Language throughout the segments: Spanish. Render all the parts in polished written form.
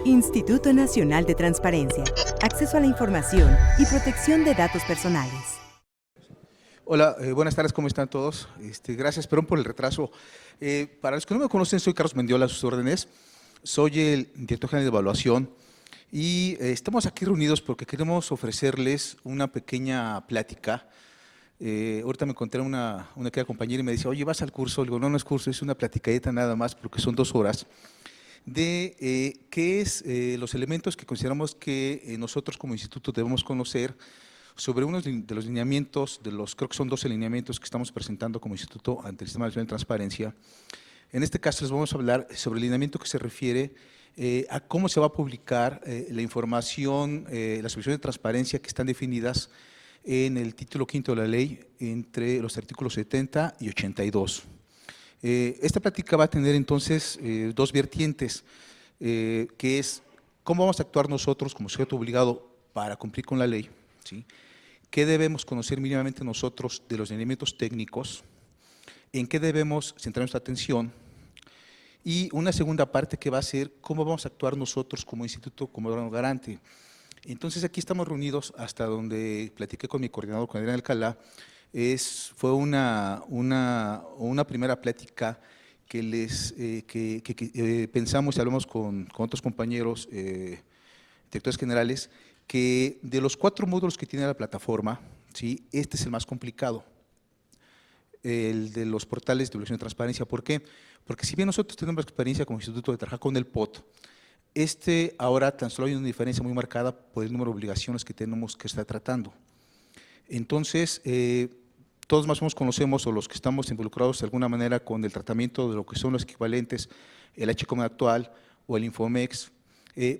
Instituto Nacional de Transparencia, Acceso a la Información y Protección de Datos Personales. Hola, buenas tardes, ¿cómo están todos? Gracias, perdón por el retraso. Para los que no me conocen, soy Carlos Mendiola, a sus órdenes. Soy el director general de evaluación y estamos aquí reunidos porque queremos ofrecerles una pequeña plática. Ahorita me encontré una querida compañera y me dice, oye, ¿vas al curso? Le digo, no, no es curso, es una platicadita nada más porque son 2 horas de qué es los elementos que consideramos que nosotros como instituto debemos conocer sobre uno de los lineamientos, creo que son 12 lineamientos que estamos presentando como instituto ante el Sistema Nacional de Transparencia. En este caso les vamos a hablar sobre el lineamiento que se refiere a cómo se va a publicar la información, las soluciones de transparencia que están definidas en el título 5 de la ley entre los artículos 70 y 82. Esta plática va a tener entonces 2 vertientes, que es cómo vamos a actuar nosotros como sujeto obligado para cumplir con la ley, ¿sí? ¿Qué debemos conocer mínimamente nosotros de los lineamientos técnicos? ¿En qué debemos centrar nuestra atención? Y una segunda parte que va a ser cómo vamos a actuar nosotros como instituto, como órgano garante. Entonces aquí estamos reunidos hasta donde platiqué con mi coordinador, con Adrián Alcalá. Fue una primera plática que pensamos y hablamos con otros compañeros directores generales, que de los 4 módulos que tiene la plataforma, ¿sí? Este es el más complicado, el de los portales de obligación de transparencia. ¿Por qué? Porque si bien nosotros tenemos experiencia como instituto de trabajar con el POT, ahora tan solo hay una diferencia muy marcada por el número de obligaciones que tenemos que estar tratando. Entonces, todos más o menos conocemos, o los que estamos involucrados de alguna manera con el tratamiento de lo que son los equivalentes, el HCOM actual o el Infomex,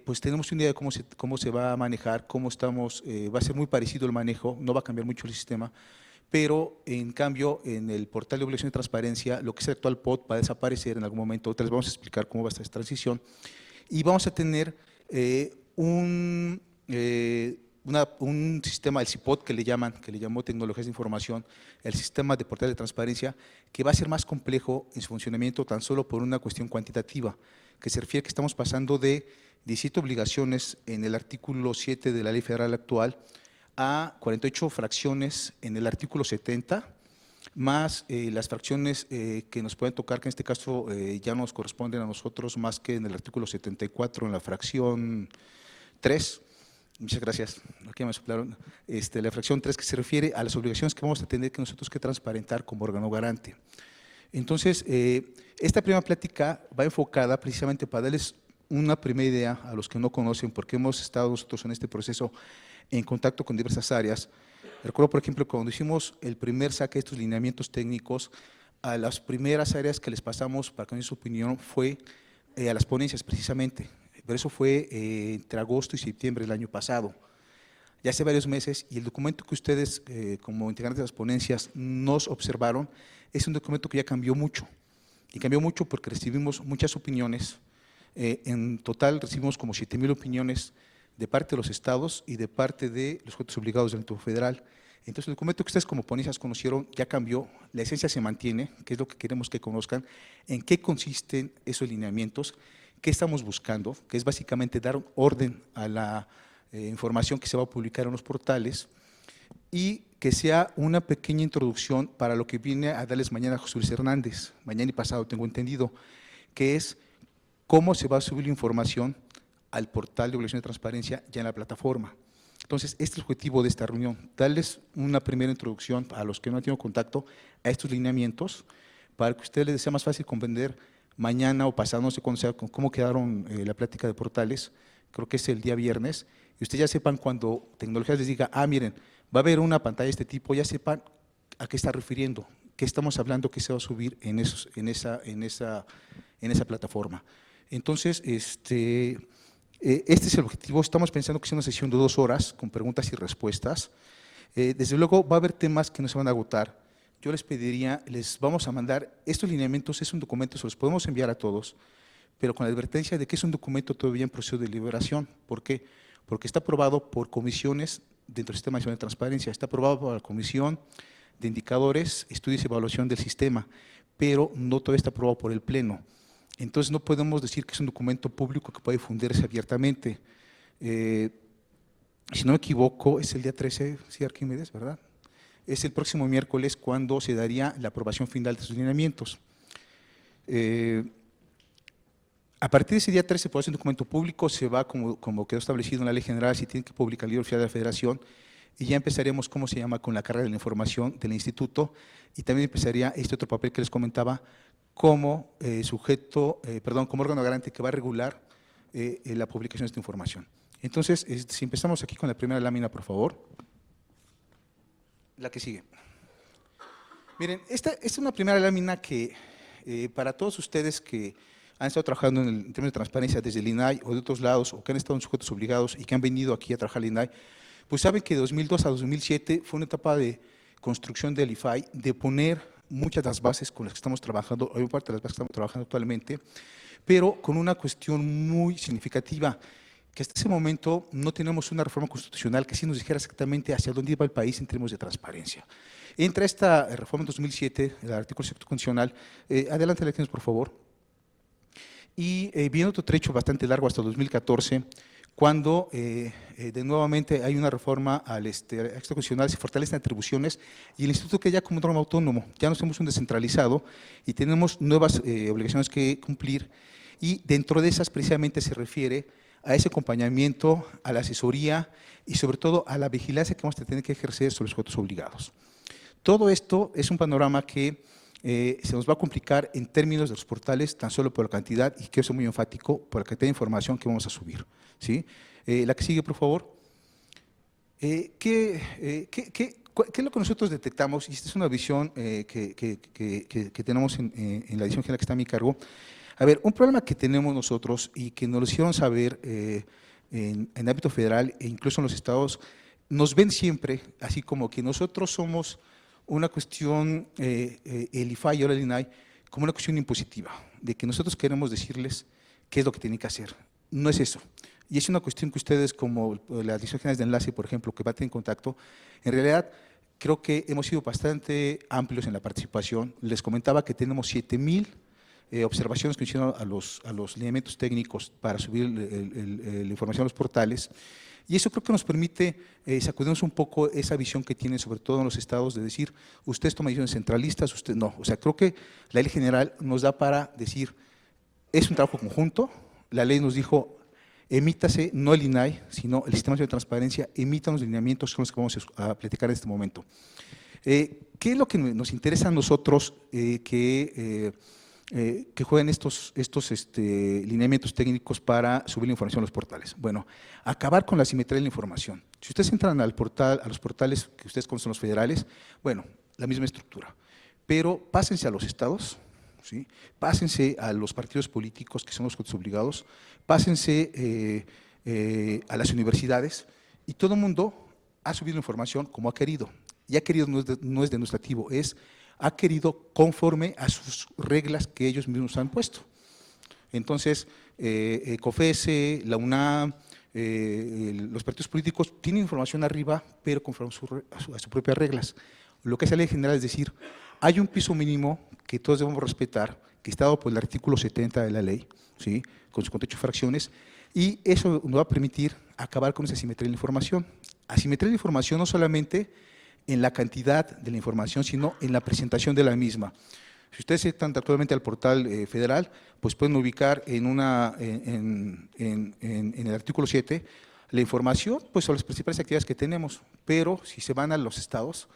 pues tenemos una idea de cómo se va a manejar, va a ser muy parecido el manejo, no va a cambiar mucho el sistema, pero en cambio en el portal de obligación de transparencia, lo que es el actual POT va a desaparecer en algún momento. Ahorita les vamos a explicar cómo va a estar esta transición y vamos a tener un sistema, el CIPOT que le llamó Tecnologías de Información, el sistema de portal de transparencia, que va a ser más complejo en su funcionamiento tan solo por una cuestión cuantitativa, que se refiere que estamos pasando de 17 obligaciones en el artículo 7 de la Ley Federal actual a 48 fracciones en el artículo 70, más las fracciones que nos pueden tocar, que en este caso ya nos corresponden a nosotros más que en el artículo 74, en la fracción 3. Muchas gracias. Aquí me soplaron. La fracción 3 que se refiere a las obligaciones que vamos a tener que nosotros que transparentar como órgano garante. Entonces, esta primera plática va enfocada precisamente para darles una primera idea a los que no conocen, porque hemos estado nosotros en este proceso en contacto con diversas áreas. Recuerdo, por ejemplo, cuando hicimos el primer saque de estos lineamientos técnicos, a las primeras áreas que les pasamos para que nos den su opinión fue a las ponencias precisamente. Pero eso fue entre agosto y septiembre del año pasado. Ya hace varios meses, y el documento que ustedes, como integrantes de las ponencias, nos observaron, es un documento que ya cambió mucho. Y cambió mucho porque recibimos muchas opiniones. En total recibimos como 7,000 opiniones de parte de los estados y de parte de los sujetos obligados del ámbito federal. Entonces, el documento que ustedes como ponencias conocieron ya cambió, la esencia se mantiene, que es lo que queremos que conozcan, en qué consisten esos lineamientos, qué estamos buscando, que es básicamente dar orden a la información que se va a publicar en los portales y que sea una pequeña introducción para lo que viene a darles mañana José Luis Hernández, mañana y pasado tengo entendido, que es cómo se va a subir la información al portal de obligación de transparencia ya en la plataforma. Entonces, este es el objetivo de esta reunión, darles una primera introducción a los que no han tenido contacto a estos lineamientos, para que a ustedes les sea más fácil comprender mañana o pasado, no sé cuándo sea, cómo quedaron la plática de portales, creo que es el día viernes, y ustedes ya sepan cuando Tecnologías les diga, miren, va a haber una pantalla de este tipo, ya sepan a qué está refiriendo, qué estamos hablando, qué se va a subir en esa plataforma. Entonces, este es el objetivo. Estamos pensando que sea una sesión de 2 horas con preguntas y respuestas. Desde luego va a haber temas que no se van a agotar. Yo les pediría, les vamos a mandar estos lineamientos, es un documento, se los podemos enviar a todos, pero con la advertencia de que es un documento todavía en proceso de deliberación. ¿Por qué? Porque está aprobado por comisiones dentro del Sistema Nacional de Transparencia, está aprobado por la Comisión de Indicadores, Estudios y Evaluación del Sistema, pero no todavía está aprobado por el Pleno. Entonces no podemos decir que es un documento público que puede difundirse abiertamente. Si no me equivoco, es el día 13, sí, Arquímedes, ¿verdad? Es el próximo miércoles cuando se daría la aprobación final de sus lineamientos. A partir de ese día 13 puede ser un documento público, se va como quedó establecido en la Ley General, se tiene que publicar el libro oficial de la Federación y ya empezaremos, ¿cómo se llama?, con la carga de la información del instituto y también empezaría este otro papel que les comentaba como como órgano garante que va a regular la publicación de esta información. Entonces, si empezamos aquí con la primera lámina, por favor. La que sigue. Miren, esta es una primera lámina que para todos ustedes que han estado trabajando en términos de transparencia desde el INAI o de otros lados, o que han estado en sujetos obligados y que han venido aquí a trabajar al INAI, pues saben que de 2002 a 2007 fue una etapa de construcción del IFAI, de poner muchas de las bases con las que estamos trabajando, hay parte de las bases que estamos trabajando actualmente, pero con una cuestión muy significativa, que hasta ese momento no tenemos una reforma constitucional que sí nos dijera exactamente hacia dónde iba el país en términos de transparencia. Entra esta reforma en 2007, el artículo 7 constitucional, adelante elecciones por favor, y viene otro trecho bastante largo hasta 2014, cuando de nuevamente hay una reforma al texto constitucional, se fortalecen atribuciones y el instituto queda ya como un órgano autónomo, ya no somos un descentralizado y tenemos nuevas obligaciones que cumplir y dentro de esas precisamente se refiere a ese acompañamiento, a la asesoría y sobre todo a la vigilancia que vamos a tener que ejercer sobre los sujetos obligados. Todo esto es un panorama que se nos va a complicar en términos de los portales, tan solo por la cantidad, y quiero ser muy enfático, por la cantidad de información que vamos a subir. ¿Sí? La que sigue, por favor. ¿Qué es lo que nosotros detectamos? Y esta es una visión que tenemos en la edición general que está a mi cargo. A ver, un problema que tenemos nosotros y que nos lo hicieron saber en ámbito federal e incluso en los estados, nos ven siempre así como que nosotros somos una cuestión, el IFAI y ahora el INAI, como una cuestión impositiva, de que nosotros queremos decirles qué es lo que tienen que hacer. No es eso. Y es una cuestión que ustedes, como las dirección generales de enlace, por ejemplo, que va a tener contacto, en realidad creo que hemos sido bastante amplios en la participación. Les comentaba que tenemos 7,000 observaciones que hicieron a los lineamientos técnicos para subir la información a los portales. Y eso creo que nos permite sacudirnos un poco esa visión que tienen, sobre todo en los estados, de decir, ustedes toman decisiones centralistas, usted no. O sea, creo que la ley general nos da para decir, es un trabajo conjunto, la ley nos dijo, emítase, no el INAI, sino el Sistema Nacional de Transparencia, emitan los lineamientos con los que vamos a platicar en este momento. ¿Qué es lo que nos interesa a nosotros que jueguen estos lineamientos técnicos para subir la información a los portales? Bueno, acabar con la asimetría de la información. Si ustedes entran a los portales que ustedes conocen, los federales, bueno, la misma estructura, pero pásense a los estados, ¿sí? Pásense a los partidos políticos que son los obligados, pásense a las universidades y todo el mundo ha subido información como ha querido. Y ha querido no es demostrativo, ha querido conforme a sus reglas que ellos mismos han puesto. Entonces, COFESE, la UNAM, los partidos políticos tienen información arriba, pero conforme a sus propias reglas. Lo que hace la ley general es decir, hay un piso mínimo que todos debemos respetar, que está dado por el artículo 70 de la ley, ¿sí? Con sus 48 fracciones, y eso nos va a permitir acabar con esa asimetría de la información. Asimetría de la información no solamente en la cantidad de la información, sino en la presentación de la misma. Si ustedes entran actualmente al portal federal, pues pueden ubicar en el artículo 7 la información pues, sobre las principales actividades que tenemos, pero si se van a los estados,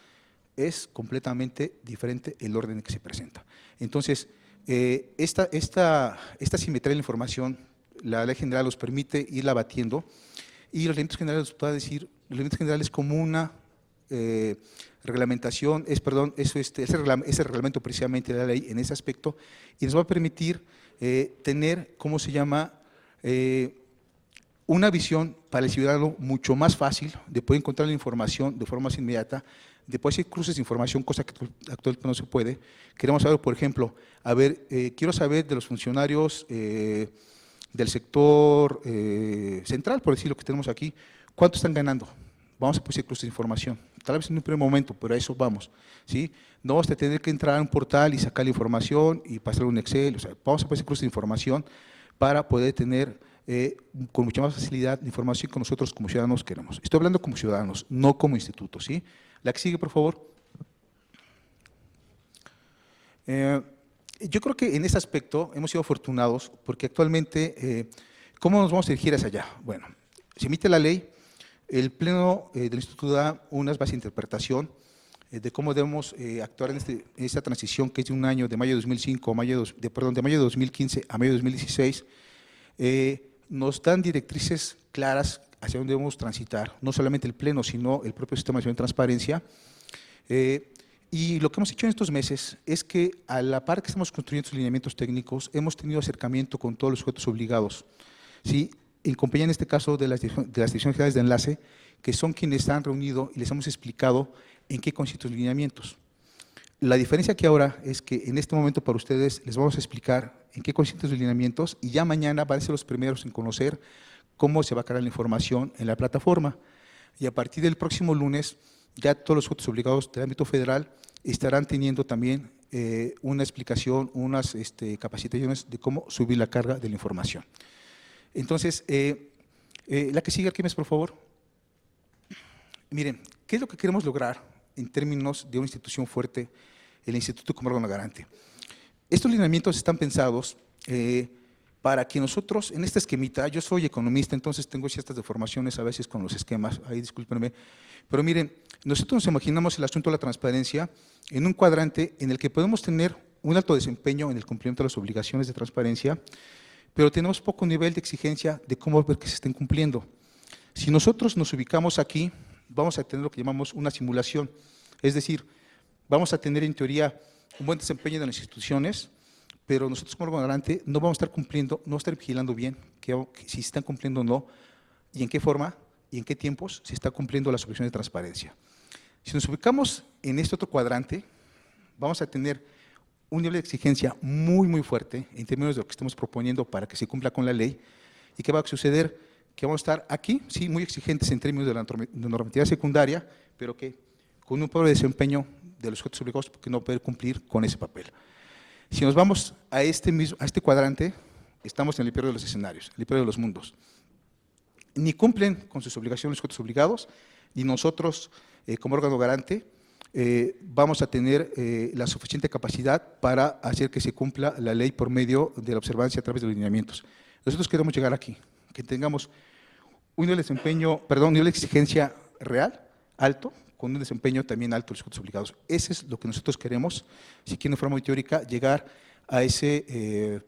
es completamente diferente el orden en que se presenta. Entonces, esta simetría de la información, la ley general los permite irla batiendo y los lineamientos generales nos puede decir, los lineamientos generales como una reglamentación, ese reglamento precisamente de la ley en ese aspecto y nos va a permitir tener, ¿cómo se llama?, una visión para el ciudadano mucho más fácil de poder encontrar la información de forma más inmediata, de poder hacer cruces de información, cosa que actualmente no se puede. Queremos saber, por ejemplo, quiero saber de los funcionarios del sector central, por decir lo que tenemos aquí, ¿cuánto están ganando? vamos a producir clústeres de información, tal vez en un primer momento, pero a eso vamos, ¿sí? No vamos a tener que entrar a un portal y sacar la información y pasar un Excel, o sea, vamos a producir clústeres de información para poder tener con mucha más facilidad la información que nosotros como ciudadanos queremos. Estoy hablando como ciudadanos, no como instituto, ¿sí? La que sigue, por favor. Yo creo que en este aspecto hemos sido afortunados porque actualmente, ¿cómo nos vamos a dirigir hacia allá? Bueno, se emite la ley, el Pleno del Instituto da unas bases de interpretación de cómo debemos actuar en esta transición que es de un año, de mayo de 2005, de mayo de 2015 a mayo de 2016, nos dan directrices claras hacia dónde debemos transitar, no solamente el Pleno, sino el propio Sistema Nacional de Transparencia. Y lo que hemos hecho en estos meses es que a la par que estamos construyendo estos lineamientos técnicos, hemos tenido acercamiento con todos los sujetos obligados, ¿sí? En compañía, en este caso, de las direcciones generales de enlace, que son quienes se han reunido y les hemos explicado en qué consisten los lineamientos. La diferencia aquí ahora es que en este momento para ustedes les vamos a explicar en qué consisten los lineamientos y ya mañana van a ser los primeros en conocer cómo se va a cargar la información en la plataforma. Y a partir del próximo lunes, ya todos los sujetos obligados del ámbito federal estarán teniendo también una explicación, unas capacitaciones de cómo subir la carga de la información. Entonces, la que sigue, Arquímedes, por favor. Miren, ¿qué es lo que queremos lograr en términos de una institución fuerte, el Instituto como órgano garante? Estos lineamientos están pensados para que nosotros, en esta esquemita, yo soy economista, entonces tengo ciertas deformaciones a veces con los esquemas, ahí discúlpenme, pero miren, nosotros nos imaginamos el asunto de la transparencia en un cuadrante en el que podemos tener un alto desempeño en el cumplimiento de las obligaciones de transparencia, pero tenemos poco nivel de exigencia de cómo ver que se estén cumpliendo. Si nosotros nos ubicamos aquí, vamos a tener lo que llamamos una simulación, es decir, vamos a tener en teoría un buen desempeño de las instituciones, pero nosotros como órgano garante no vamos a estar cumpliendo, no vamos a estar vigilando bien si se están cumpliendo o no, y en qué forma y en qué tiempos se está cumpliendo las obligaciones de transparencia. Si nos ubicamos en este otro cuadrante, vamos a tener un nivel de exigencia muy, muy fuerte en términos de lo que estamos proponiendo para que se cumpla con la ley. ¿Y qué va a suceder? Que vamos a estar aquí, sí, muy exigentes en términos de la normatividad secundaria, pero que con un pobre desempeño de los sujetos obligados porque no poder cumplir con ese papel. Si nos vamos a este cuadrante, estamos en el peor de los escenarios, el peor de los mundos. Ni cumplen con sus obligaciones los sujetos obligados, y nosotros, como órgano garante, vamos a tener la suficiente capacidad para hacer que se cumpla la ley por medio de la observancia a través de los lineamientos. Nosotros queremos llegar aquí, que tengamos un nivel de desempeño, perdón, un nivel de exigencia real, alto, con un desempeño también alto de los sujetos obligados. Ese es lo que nosotros queremos, si quieren de forma muy teórica, llegar a ese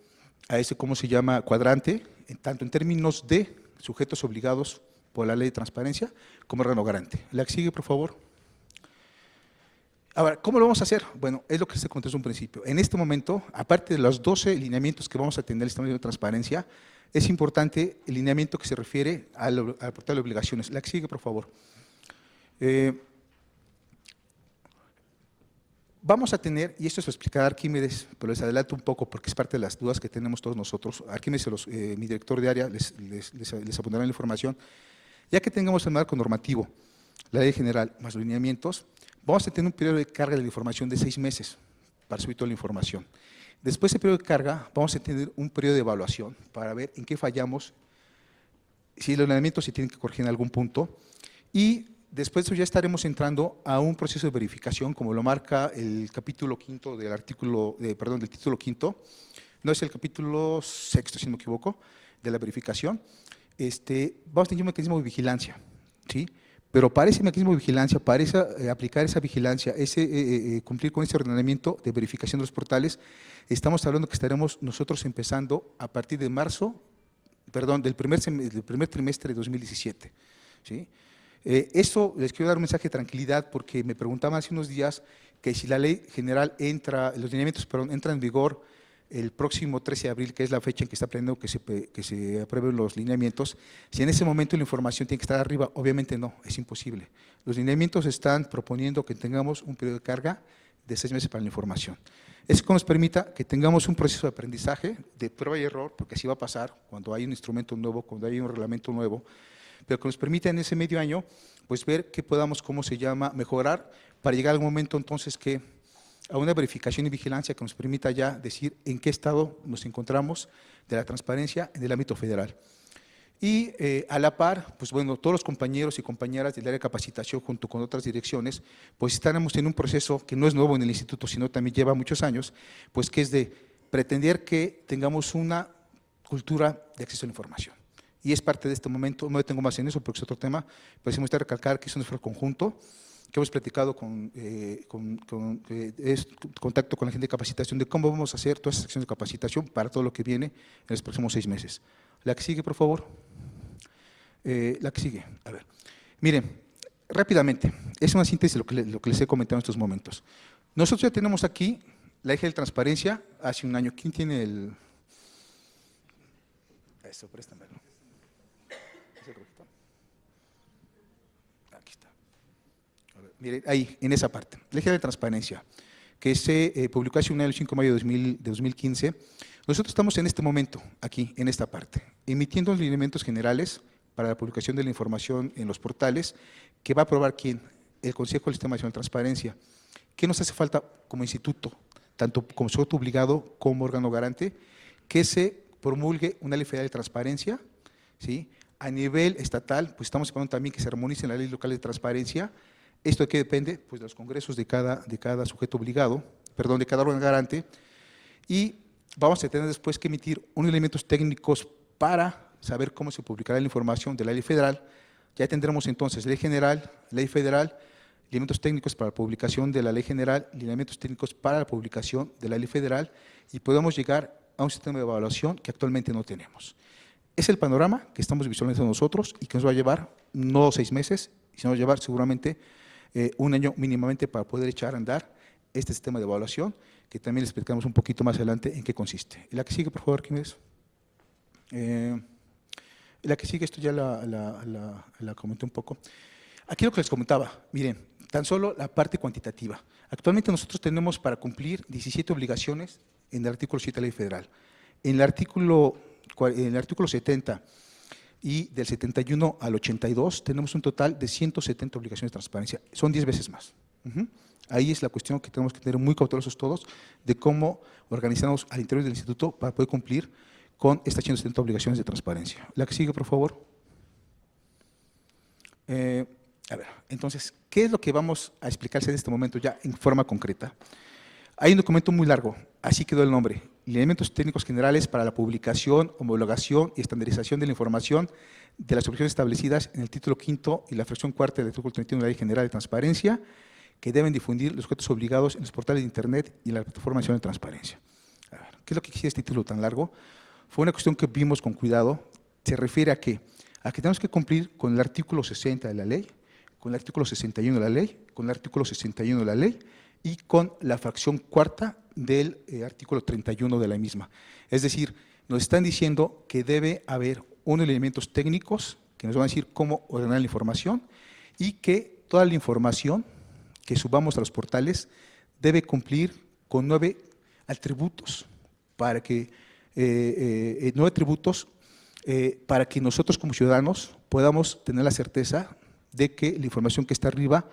¿cómo se llama?, cuadrante, tanto en términos de sujetos obligados por la ley de transparencia como órgano garante. La que sigue, por favor. Ahora, ¿cómo lo vamos a hacer? Bueno, es lo que se contestó en un principio. En este momento, aparte de los 12 lineamientos que vamos a tener en el sistema de transparencia, es importante el lineamiento que se refiere al portal de obligaciones. La que sigue, por favor. Vamos a tener, y esto se lo explicará Arquímedes, pero les adelanto un poco porque es parte de las dudas que tenemos todos nosotros. Arquímedes, mi director de área, les apuntará la información. Ya que tengamos el marco normativo, la ley general más los lineamientos, vamos a tener un periodo de carga de la información de 6 meses para subir toda la información. Después de ese periodo de carga, vamos a tener un periodo de evaluación para ver en qué fallamos, si los lineamientos se tienen que corregir en algún punto, y después de eso ya estaremos entrando a un proceso de verificación, como lo marca el capítulo 5 del título 5, no es el capítulo 6, si no me equivoco, de la verificación. Vamos a tener un mecanismo de vigilancia, ¿sí? Pero para ese mecanismo de vigilancia, para aplicar esa vigilancia, cumplir con ese ordenamiento de verificación de los portales, estamos hablando que estaremos nosotros empezando a partir de del primer trimestre de 2017, ¿sí? Esto les quiero dar un mensaje de tranquilidad porque me preguntaban hace unos días que si la ley general los lineamientos entran en vigor el próximo 13 de abril, que es la fecha en que está planeando que se aprueben los lineamientos, si en ese momento la información tiene que estar arriba, obviamente no, es imposible. Los lineamientos están proponiendo que tengamos un periodo de carga de 6 meses para la información. Eso nos permita que tengamos un proceso de aprendizaje, de prueba y error, porque así va a pasar cuando hay un instrumento nuevo, cuando hay un reglamento nuevo, pero que nos permita en ese medio año pues ver qué podamos, mejorar para llegar al momento entonces que a una verificación y vigilancia que nos permita ya decir en qué estado nos encontramos de la transparencia en el ámbito federal. Y a la par, pues bueno, todos los compañeros y compañeras del área de capacitación junto con otras direcciones, pues estaremos en un proceso que no es nuevo en el instituto, sino también lleva muchos años, pues que es de pretender que tengamos una cultura de acceso a la información. Y es parte de este momento, no detengo más en eso porque es otro tema, pero sí me gusta recalcar que es un esfuerzo conjunto, que hemos platicado contacto con la gente de capacitación de cómo vamos a hacer todas esas acciones de capacitación para todo lo que viene en los próximos 6 meses. La que sigue, por favor. La que sigue, a ver. Miren, rápidamente, es una síntesis de lo que les he comentado en estos momentos. Nosotros ya tenemos aquí la eje de transparencia hace un año. ¿Quién tiene el...? Eso, préstamelo. Aquí está. A ver, miren, ahí, en esa parte, la eje de transparencia, que se publicó hace un año, el 5 de mayo de 2015. Nosotros estamos en este momento, aquí, en esta parte, emitiendo los lineamientos generales para la publicación de la información en los portales, que va a aprobar ¿quién? El Consejo del Sistema Nacional de Transparencia. ¿Qué nos hace falta como instituto, tanto como sujeto obligado como órgano garante? Que se promulgue una ley federal de transparencia, ¿sí? A nivel estatal, pues estamos esperando también que se armonice la ley local de transparencia. ¿Esto de qué depende? Pues de los congresos de cada sujeto obligado, perdón, de cada órgano garante, y vamos a tener después que emitir unos elementos técnicos para saber cómo se publicará la información de la ley federal. Ya tendremos entonces ley general, ley federal, elementos técnicos para la publicación de la ley general, elementos técnicos para la publicación de la ley federal, y podemos llegar a un sistema de evaluación que actualmente no tenemos. Es el panorama que estamos visualizando nosotros y que nos va a llevar no 6 meses, sino va a llevar seguramente un año mínimamente para poder echar a andar este sistema de evaluación, que también les explicamos un poquito más adelante en qué consiste. La que sigue, por favor, ¿quién es? La que sigue, esto ya la comenté un poco. Aquí lo que les comentaba, miren, tan solo la parte cuantitativa. Actualmente nosotros tenemos para cumplir 17 obligaciones en el artículo 7 de la ley federal. En el artículo 70 y del 71 al 82 tenemos un total de 170 obligaciones de transparencia. Son 10 veces más. Ahí es la cuestión que tenemos que tener muy cautelosos todos de cómo organizarnos al interior del instituto para poder cumplir con estas 170 obligaciones de transparencia. La que sigue, por favor. A ver, entonces, ¿qué es lo que vamos a explicarse en este momento ya en forma concreta? Hay un documento muy largo, así quedó el nombre, Lineamientos Técnicos Generales para la Publicación, Homologación y Estandarización de la Información de las obligaciones establecidas en el título 5 y la fracción 4 del artículo 31 de la Ley General de Transparencia, que deben difundir los sujetos obligados en los portales de Internet y en la Plataforma Nacional de Transparencia. A ver, ¿qué es lo que quiere este título tan largo? Fue una cuestión que vimos con cuidado. Se refiere a que tenemos que cumplir con el artículo 60 de la ley, con el artículo 61 de la ley, con el artículo 61 de la ley y con la fracción 4 del artículo 31 de la misma. Es decir, nos están diciendo que debe haber unos elementos técnicos que nos van a decir cómo ordenar la información y que toda la información que subamos a los portales debe cumplir con 9 atributos para que para que nosotros como ciudadanos podamos tener la certeza de que la información que está arriba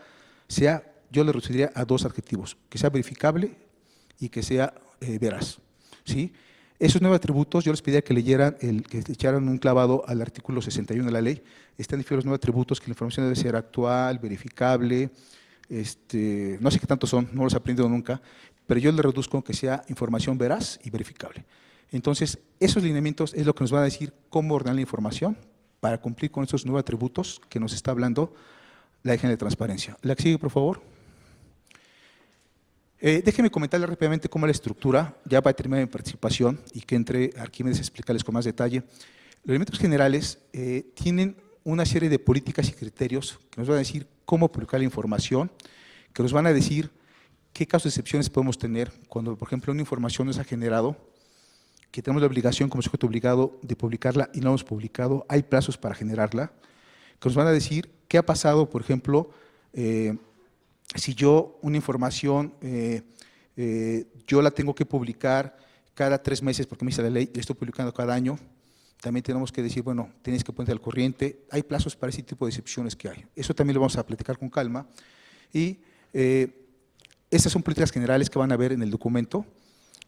sea, yo le reduciría a 2 adjetivos, que sea verificable y que sea veraz, ¿sí? Esos 9 atributos, yo les pediría que leyeran, que echaran un clavado al artículo 61 de la ley. Están definidos los 9 atributos, que la información debe ser actual, verificable, no sé qué tantos son, no los he aprendido nunca, pero yo le reduzco que sea información veraz y verificable. Entonces, esos lineamientos es lo que nos van a decir cómo ordenar la información para cumplir con esos 9 atributos que nos está hablando la Ley General de Transparencia. La que sigue, por favor. Déjenme comentarles rápidamente cómo es la estructura, ya para terminar mi participación y que entre Arquímedes a explicarles con más detalle. Los elementos generales tienen una serie de políticas y criterios que nos van a decir cómo publicar la información, que nos van a decir qué casos de excepciones podemos tener cuando, por ejemplo, una información nos ha generado, que tenemos la obligación como sujeto obligado de publicarla y no hemos publicado, hay plazos para generarla, que nos van a decir qué ha pasado, por ejemplo, si yo una información, yo la tengo que publicar cada 3 meses porque me dice la ley, la estoy publicando cada año, también tenemos que decir, bueno, tienes que ponerte al corriente, hay plazos para ese tipo de excepciones que hay. Eso también lo vamos a platicar con calma. Y estas son políticas generales que van a ver en el documento,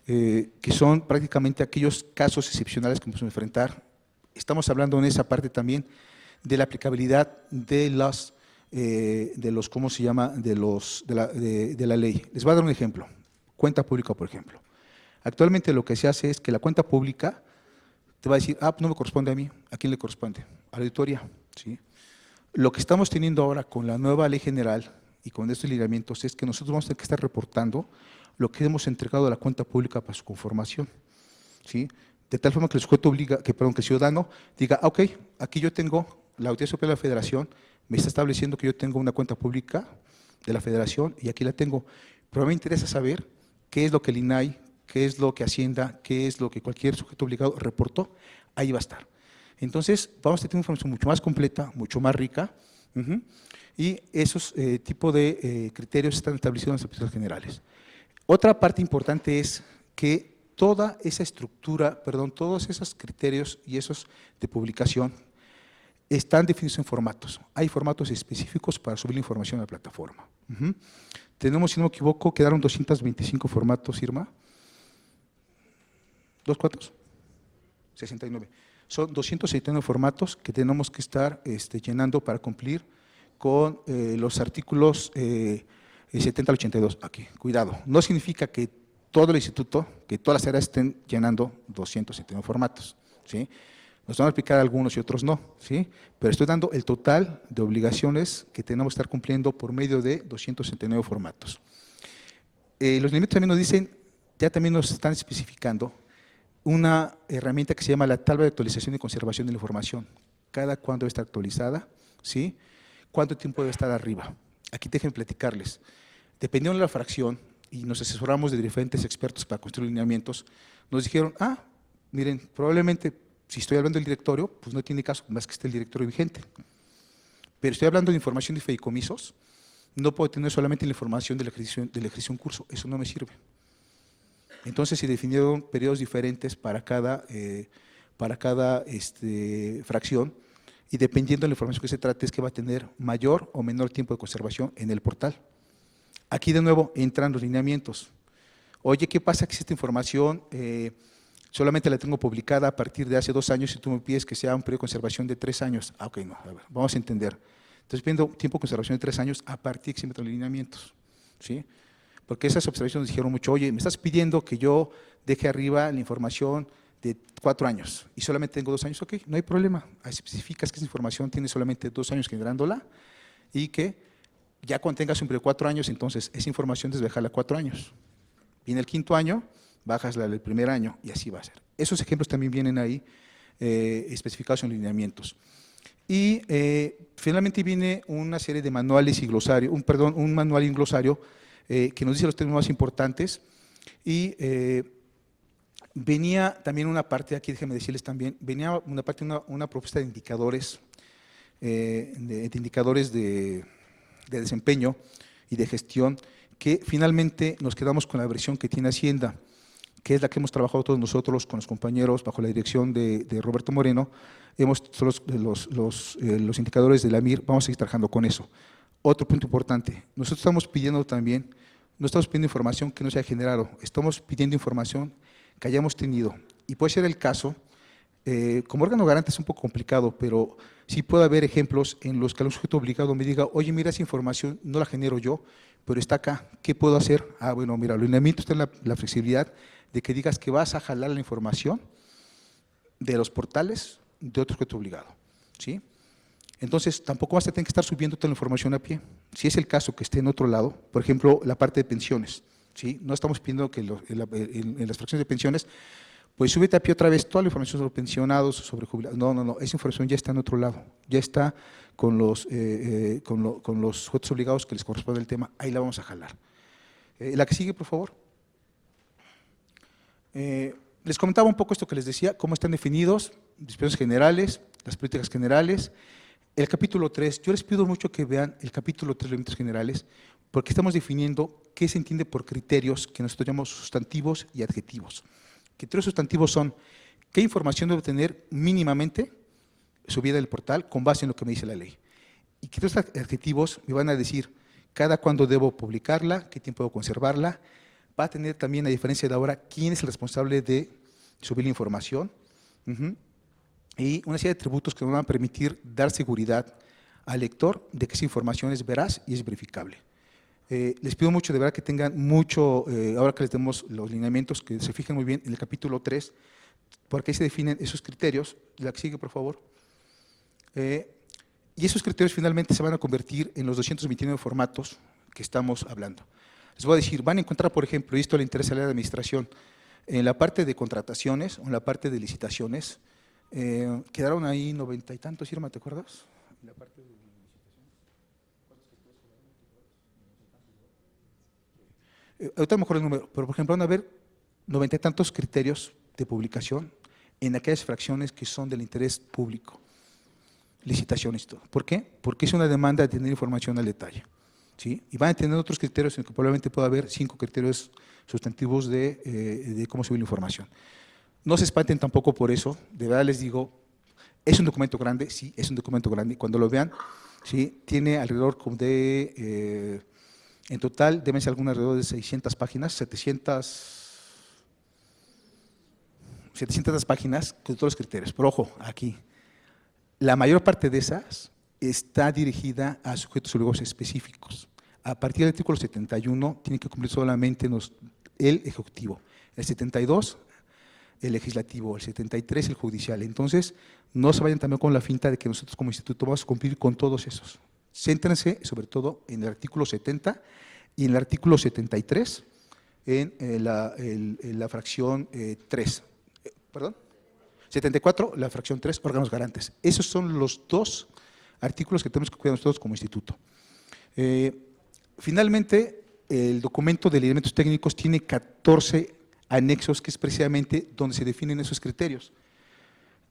que son prácticamente aquellos casos excepcionales que vamos a enfrentar. Estamos hablando en esa parte también de la aplicabilidad de los ¿cómo se llama?, de la ley. Les voy a dar un ejemplo, cuenta pública, por ejemplo. Actualmente lo que se hace es que la cuenta pública te va a decir, no me corresponde a mí, ¿a quién le corresponde? A la auditoría, ¿sí? Lo que estamos teniendo ahora con la nueva ley general y con estos lineamientos es que nosotros vamos a tener que estar reportando lo que hemos entregado a la cuenta pública para su conformación, ¿sí? De tal forma que el sujeto que el ciudadano diga, ok, aquí yo tengo la Auditoría Superior de la Federación, me está estableciendo que yo tengo una cuenta pública de la Federación y aquí la tengo, pero me interesa saber qué es lo que el INAI, qué es lo que Hacienda, qué es lo que cualquier sujeto obligado reportó, ahí va a estar. Entonces, vamos a tener una información mucho más completa, mucho más rica, y esos tipos de criterios están establecidos en las políticas generales. Otra parte importante es que toda esa estructura, todos esos criterios y esos de publicación están definidos en formatos. Hay formatos específicos para subir la información a la plataforma. Tenemos, si no me equivoco, quedaron 225 formatos, Irma. ¿Dos cuántos? 69. Son 269 formatos que tenemos que estar llenando para cumplir con los artículos 70 al 82. Aquí, cuidado. No significa que todo el instituto, que todas las áreas estén llenando 279 formatos, ¿sí? Nos van a aplicar algunos y otros no, ¿sí? Pero estoy dando el total de obligaciones que tenemos que estar cumpliendo por medio de 269 formatos. Los lineamientos también nos dicen, ya también nos están especificando una herramienta que se llama la tabla de actualización y conservación de la información. Cada cuándo debe estar actualizada, ¿sí? ¿Cuánto tiempo debe estar arriba? Aquí déjenme platicarles. Dependiendo de la fracción, y nos asesoramos de diferentes expertos para construir lineamientos, nos dijeron, miren, probablemente si estoy hablando del directorio, pues no tiene caso más que esté el directorio vigente. Pero estoy hablando de información de fideicomisos, no puedo tener solamente la información del ejercicio en curso, eso no me sirve. Entonces se definieron periodos diferentes para cada fracción y dependiendo de la información que se trate es que va a tener mayor o menor tiempo de conservación en el portal. Aquí de nuevo entran los lineamientos. Oye, ¿qué pasa que esta información solamente la tengo publicada a partir de hace 2 años y tú me pides que sea un periodo de conservación de 3 años? Ok, no, a ver, vamos a entender. Entonces pidiendo tiempo de conservación de 3 años a partir de que se metan los lineamientos, ¿sí? Porque esas observaciones dijeron mucho, oye, me estás pidiendo que yo deje arriba la información de 4 años y solamente tengo 2 años, ok, no hay problema, especificas que esa información tiene solamente 2 años generándola y que ya cuando tengas un periodo de 4 años, entonces esa información debes dejarla 4 años. Y en el 5.º año, bajas la del primer año y así va a ser. Esos ejemplos también vienen ahí especificados en lineamientos. Y finalmente viene una serie de manuales y glosario, un manual y un glosario que nos dice los términos más importantes y venía también una parte, aquí déjenme decirles también, venía una parte, una propuesta de indicadores, de desempeño y de gestión, que finalmente nos quedamos con la versión que tiene Hacienda, que es la que hemos trabajado todos nosotros con los compañeros bajo la dirección de Roberto Moreno. Los indicadores de la MIR, vamos a seguir trabajando con eso. Otro punto importante, nosotros estamos pidiendo también, no estamos pidiendo información que no se haya generado, estamos pidiendo información que hayamos tenido. Y puede ser el caso, como órgano garante es un poco complicado, pero sí puede haber ejemplos en los que un sujeto obligado me diga, oye, mira, esa información no la genero yo, pero está acá, ¿qué puedo hacer? Bueno, mira, el lineamiento está en la flexibilidad de que digas que vas a jalar la información de los portales de otro sujeto obligado, ¿sí? Entonces, tampoco vas a tener que estar subiendo toda la información a pie. Si es el caso que esté en otro lado, por ejemplo, la parte de pensiones, ¿sí? No estamos pidiendo que en las fracciones de pensiones, pues súbete a pie otra vez toda la información sobre pensionados, sobre jubilados. No, esa información ya está en otro lado, ya está con los sujetos obligados que les corresponde el tema, ahí la vamos a jalar. La que sigue, por favor. Les comentaba un poco esto que les decía, cómo están definidos, disposiciones generales, las políticas generales. El capítulo 3, yo les pido mucho que vean el capítulo 3 de límites generales, porque estamos definiendo qué se entiende por criterios que nosotros llamamos sustantivos y adjetivos. Criterios sustantivos son ¿Qué información debo tener mínimamente subida del portal con base en lo que me dice la ley? Y que estos adjetivos me van a decir cada cuándo debo publicarla, qué tiempo debo conservarla. Va a tener también, a diferencia de ahora, quién es el responsable de subir la información. Y una serie de atributos que nos van a permitir dar seguridad al lector de que esa información es veraz y es verificable. Les pido mucho, de verdad, que tengan mucho, ahora que les demos los lineamientos, que se fijen muy bien en el capítulo 3, porque ahí se definen esos criterios. La que sigue, por favor. Y esos criterios finalmente se van a convertir en los 229 formatos que estamos hablando. Les voy a decir, van a encontrar, por ejemplo, y esto le interesa a la administración, en la parte de contrataciones o en la parte de licitaciones, quedaron ahí 90 y tantos, Irma, ¿te acuerdas? En la parte de ahorita a lo mejor el número, pero por ejemplo van a haber 90 y tantos criterios de publicación en aquellas fracciones que son del interés público, licitaciones y todo. ¿Por qué? Porque es una demanda de tener información al detalle, ¿sí? Y van a tener otros criterios en que probablemente pueda haber 5 criterios sustantivos de cómo subir la información. No se espanten tampoco por eso, de verdad les digo, es un documento grande, sí, es un documento grande, cuando lo vean, sí, tiene alrededor de… en total deben ser alrededor de 600 páginas, 700 páginas con todos los criterios. Pero ojo, aquí, la mayor parte de esas está dirigida a sujetos obligados específicos. A partir del artículo 71 tiene que cumplir solamente el ejecutivo, el 72 el legislativo, el 73 el judicial. Entonces, no se vayan también con la finta de que nosotros como instituto vamos a cumplir con todos esos. Céntrense sobre todo en el artículo 70 y en el artículo 73 en la fracción 3, perdón, 74, la fracción 3, órganos garantes. Esos son los 2 artículos que tenemos que cuidar nosotros como instituto. Finalmente, el documento de lineamientos técnicos tiene 14 anexos, que es precisamente donde se definen esos criterios,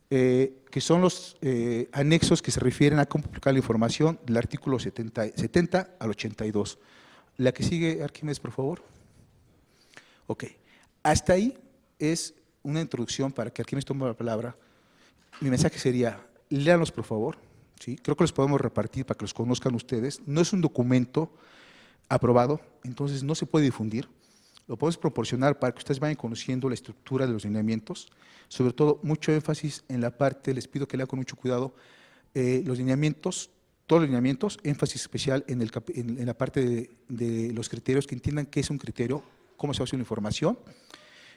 que son los anexos que se refieren a cómo publicar la información del artículo 70 al 82. La que sigue, Arquímedes, por favor. Ok, hasta ahí es una introducción para que Arquímedes tome la palabra. Mi mensaje sería, léanlos por favor, ¿sí? Creo que los podemos repartir para que los conozcan ustedes. No es un documento aprobado, entonces no se puede difundir. Lo podemos proporcionar para que ustedes vayan conociendo la estructura de los lineamientos, sobre todo mucho énfasis en la parte, les pido que lean con mucho cuidado, los lineamientos, todos los lineamientos, énfasis especial en la parte de los criterios, que entiendan qué es un criterio, cómo se va a hacer la información.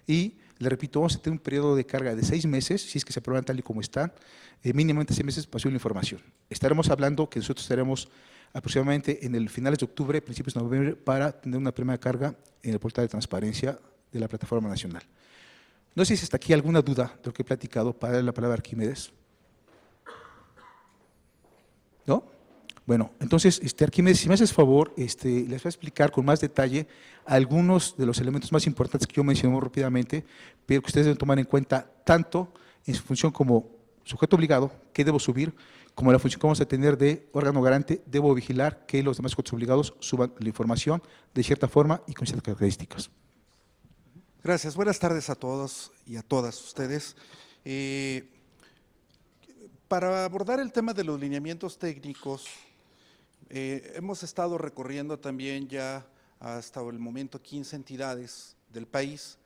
Y, le repito, vamos a tener un periodo de carga de 6 meses, si es que se aprueban tal y como están, mínimamente 6 meses para subir la información. Estaremos hablando que nosotros estaremos aproximadamente en el finales de octubre, principios de noviembre, para tener una primera carga en el portal de transparencia de la Plataforma Nacional. No sé si hasta aquí alguna duda de lo que he platicado, para darle la palabra a Arquímedes. ¿No? Bueno, entonces, Arquímedes, si me haces favor, les voy a explicar con más detalle algunos de los elementos más importantes que yo mencioné rápidamente, pero que ustedes deben tomar en cuenta tanto en su función como sujeto obligado, que debo subir, como la función que vamos a tener de órgano garante, debo vigilar que los demás sujetos obligados suban la información de cierta forma y con ciertas características. Gracias. Buenas tardes a todos y a todas ustedes. Para abordar el tema de los lineamientos técnicos, hemos estado recorriendo también ya hasta el momento 15 entidades del país,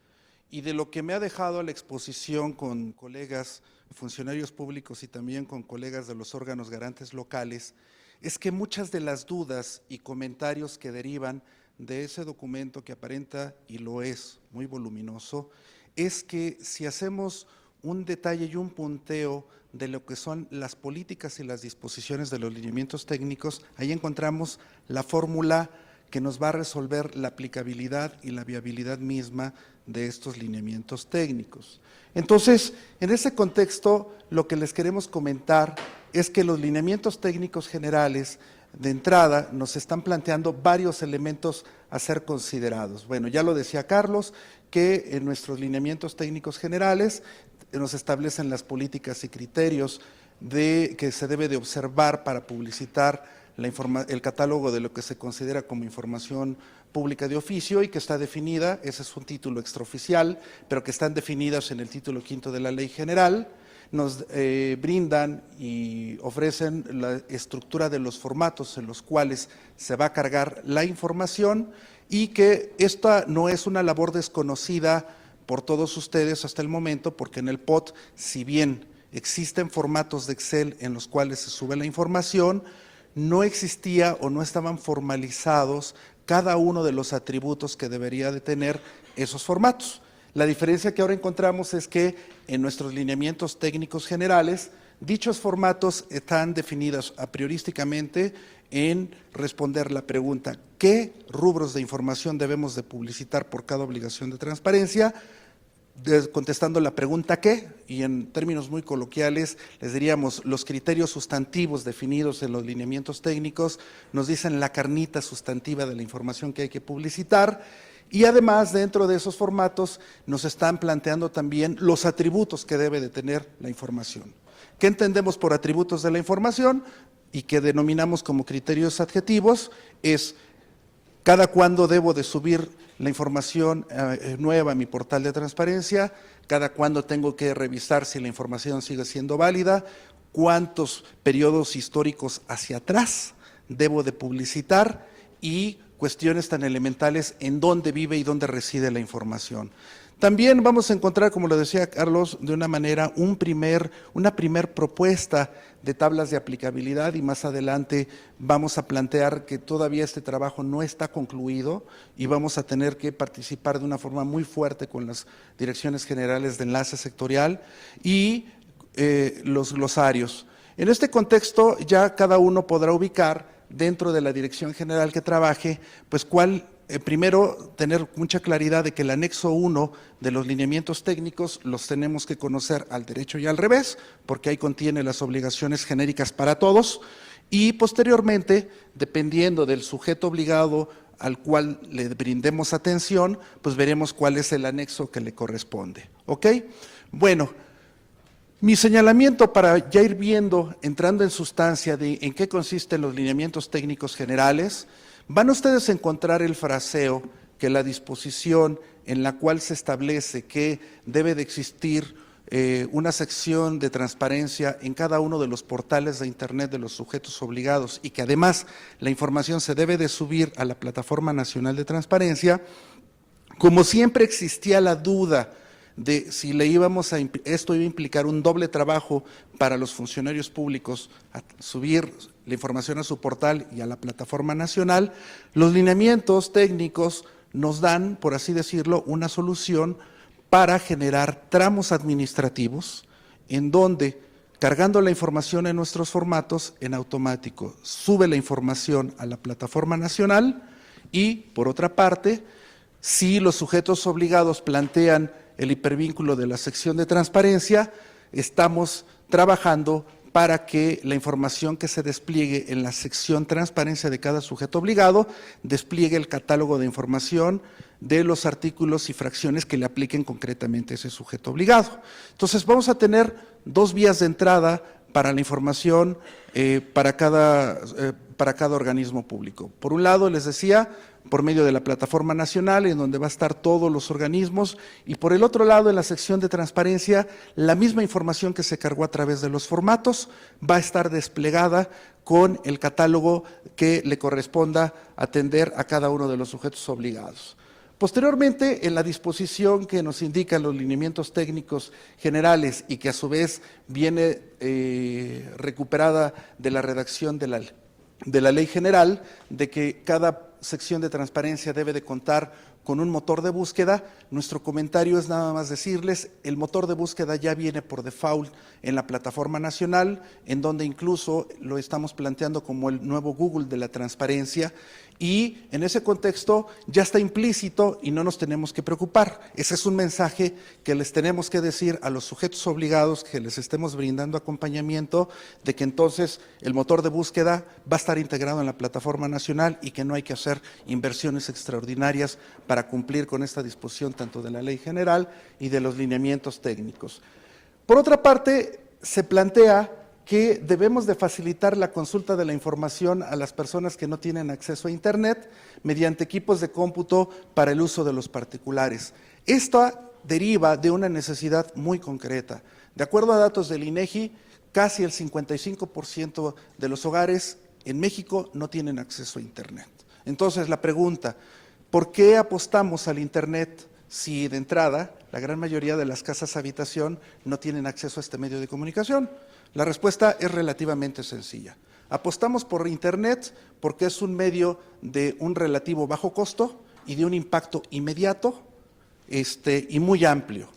y de lo que me ha dejado la exposición con colegas funcionarios públicos y también con colegas de los órganos garantes locales, es que muchas de las dudas y comentarios que derivan de ese documento, que aparenta y lo es muy voluminoso, es que si hacemos un detalle y un punteo de lo que son las políticas y las disposiciones de los lineamientos técnicos, ahí encontramos la fórmula que nos va a resolver la aplicabilidad y la viabilidad misma de estos lineamientos técnicos. Entonces, en ese contexto, lo que les queremos comentar es que los lineamientos técnicos generales, de entrada, nos están planteando varios elementos a ser considerados. Bueno, ya lo decía Carlos, que en nuestros lineamientos técnicos generales nos establecen las políticas y criterios que se debe de observar para publicitar el catálogo de lo que se considera como información pública de oficio y que está definida, ese es un título extraoficial, pero que están definidas en el título 5º de la Ley General. Nos brindan y ofrecen la estructura de los formatos en los cuales se va a cargar la información y que esta no es una labor desconocida por todos ustedes hasta el momento, porque en el POT, si bien existen formatos de Excel en los cuales se sube la información, no existía o no estaban formalizados cada uno de los atributos que debería de tener esos formatos. La diferencia que ahora encontramos es que en nuestros lineamientos técnicos generales, dichos formatos están definidos a priorísticamente en responder la pregunta ¿qué rubros de información debemos de publicitar por cada obligación de transparencia? Contestando la pregunta ¿qué? Y en términos muy coloquiales les diríamos los criterios sustantivos definidos en los lineamientos técnicos nos dicen la carnita sustantiva de la información que hay que publicitar y además dentro de esos formatos nos están planteando también los atributos que debe de tener la información. ¿Qué entendemos por atributos de la información? Y que denominamos como criterios adjetivos es cada cuándo debo de subir la información nueva a mi portal de transparencia, cada cuándo tengo que revisar si la información sigue siendo válida, cuántos periodos históricos hacia atrás debo de publicitar y cuestiones tan elementales en dónde vive y dónde reside la información. También vamos a encontrar, como lo decía Carlos, de una manera una primer propuesta de tablas de aplicabilidad y más adelante vamos a plantear que todavía este trabajo no está concluido y vamos a tener que participar de una forma muy fuerte con las direcciones generales de enlace sectorial y los glosarios. En este contexto ya cada uno podrá ubicar dentro de la dirección general que trabaje, pues primero, tener mucha claridad de que el anexo 1 de los lineamientos técnicos los tenemos que conocer al derecho y al revés, porque ahí contiene las obligaciones genéricas para todos, y posteriormente, dependiendo del sujeto obligado al cual le brindemos atención, pues veremos cuál es el anexo que le corresponde. ¿Ok? Bueno, mi señalamiento para ya ir viendo, entrando en sustancia de en qué consisten los lineamientos técnicos generales, van ustedes a encontrar el fraseo que la disposición en la cual se establece que debe de existir una sección de transparencia en cada uno de los portales de Internet de los sujetos obligados y que además la información se debe de subir a la Plataforma Nacional de Transparencia, como siempre existía la duda de si esto iba a implicar un doble trabajo para los funcionarios públicos, a subir la información a su portal y a la plataforma nacional, los lineamientos técnicos nos dan, por así decirlo, una solución para generar tramos administrativos en donde, cargando la información en nuestros formatos, en automático sube la información a la plataforma nacional y, por otra parte, si los sujetos obligados plantean el hipervínculo de la sección de transparencia, estamos trabajando para que la información que se despliegue en la sección transparencia de cada sujeto obligado despliegue el catálogo de información de los artículos y fracciones que le apliquen concretamente a ese sujeto obligado. Entonces vamos a tener dos vías de entrada para la información para cada organismo público. Por un lado, les decía, por medio de la plataforma nacional, en donde va a estar todos los organismos, y por el otro lado, en la sección de transparencia, la misma información que se cargó a través de los formatos va a estar desplegada con el catálogo que le corresponda atender a cada uno de los sujetos obligados. Posteriormente, en la disposición que nos indican los lineamientos técnicos generales y que a su vez viene recuperada de la redacción de la ley general, de que cada sección de transparencia debe de contar con un motor de búsqueda, nuestro comentario es nada más decirles, el motor de búsqueda ya viene por default en la plataforma nacional, en donde incluso lo estamos planteando como el nuevo Google de la transparencia, y en ese contexto ya está implícito y no nos tenemos que preocupar. Ese es un mensaje que les tenemos que decir a los sujetos obligados que les estemos brindando acompañamiento, de que entonces el motor de búsqueda va a estar integrado en la plataforma nacional y que no hay que hacer inversiones extraordinarias para cumplir con esta disposición tanto de la ley general y de los lineamientos técnicos. Por otra parte, se plantea que debemos de facilitar la consulta de la información a las personas que no tienen acceso a Internet mediante equipos de cómputo para el uso de los particulares. Esta deriva de una necesidad muy concreta. De acuerdo a datos del INEGI, casi el 55% de los hogares en México no tienen acceso a Internet. Entonces, la pregunta, ¿por qué apostamos al Internet si de entrada la gran mayoría de las casas habitación no tienen acceso a este medio de comunicación? La respuesta es relativamente sencilla. Apostamos por Internet porque es un medio de un relativo bajo costo y de un impacto inmediato y muy amplio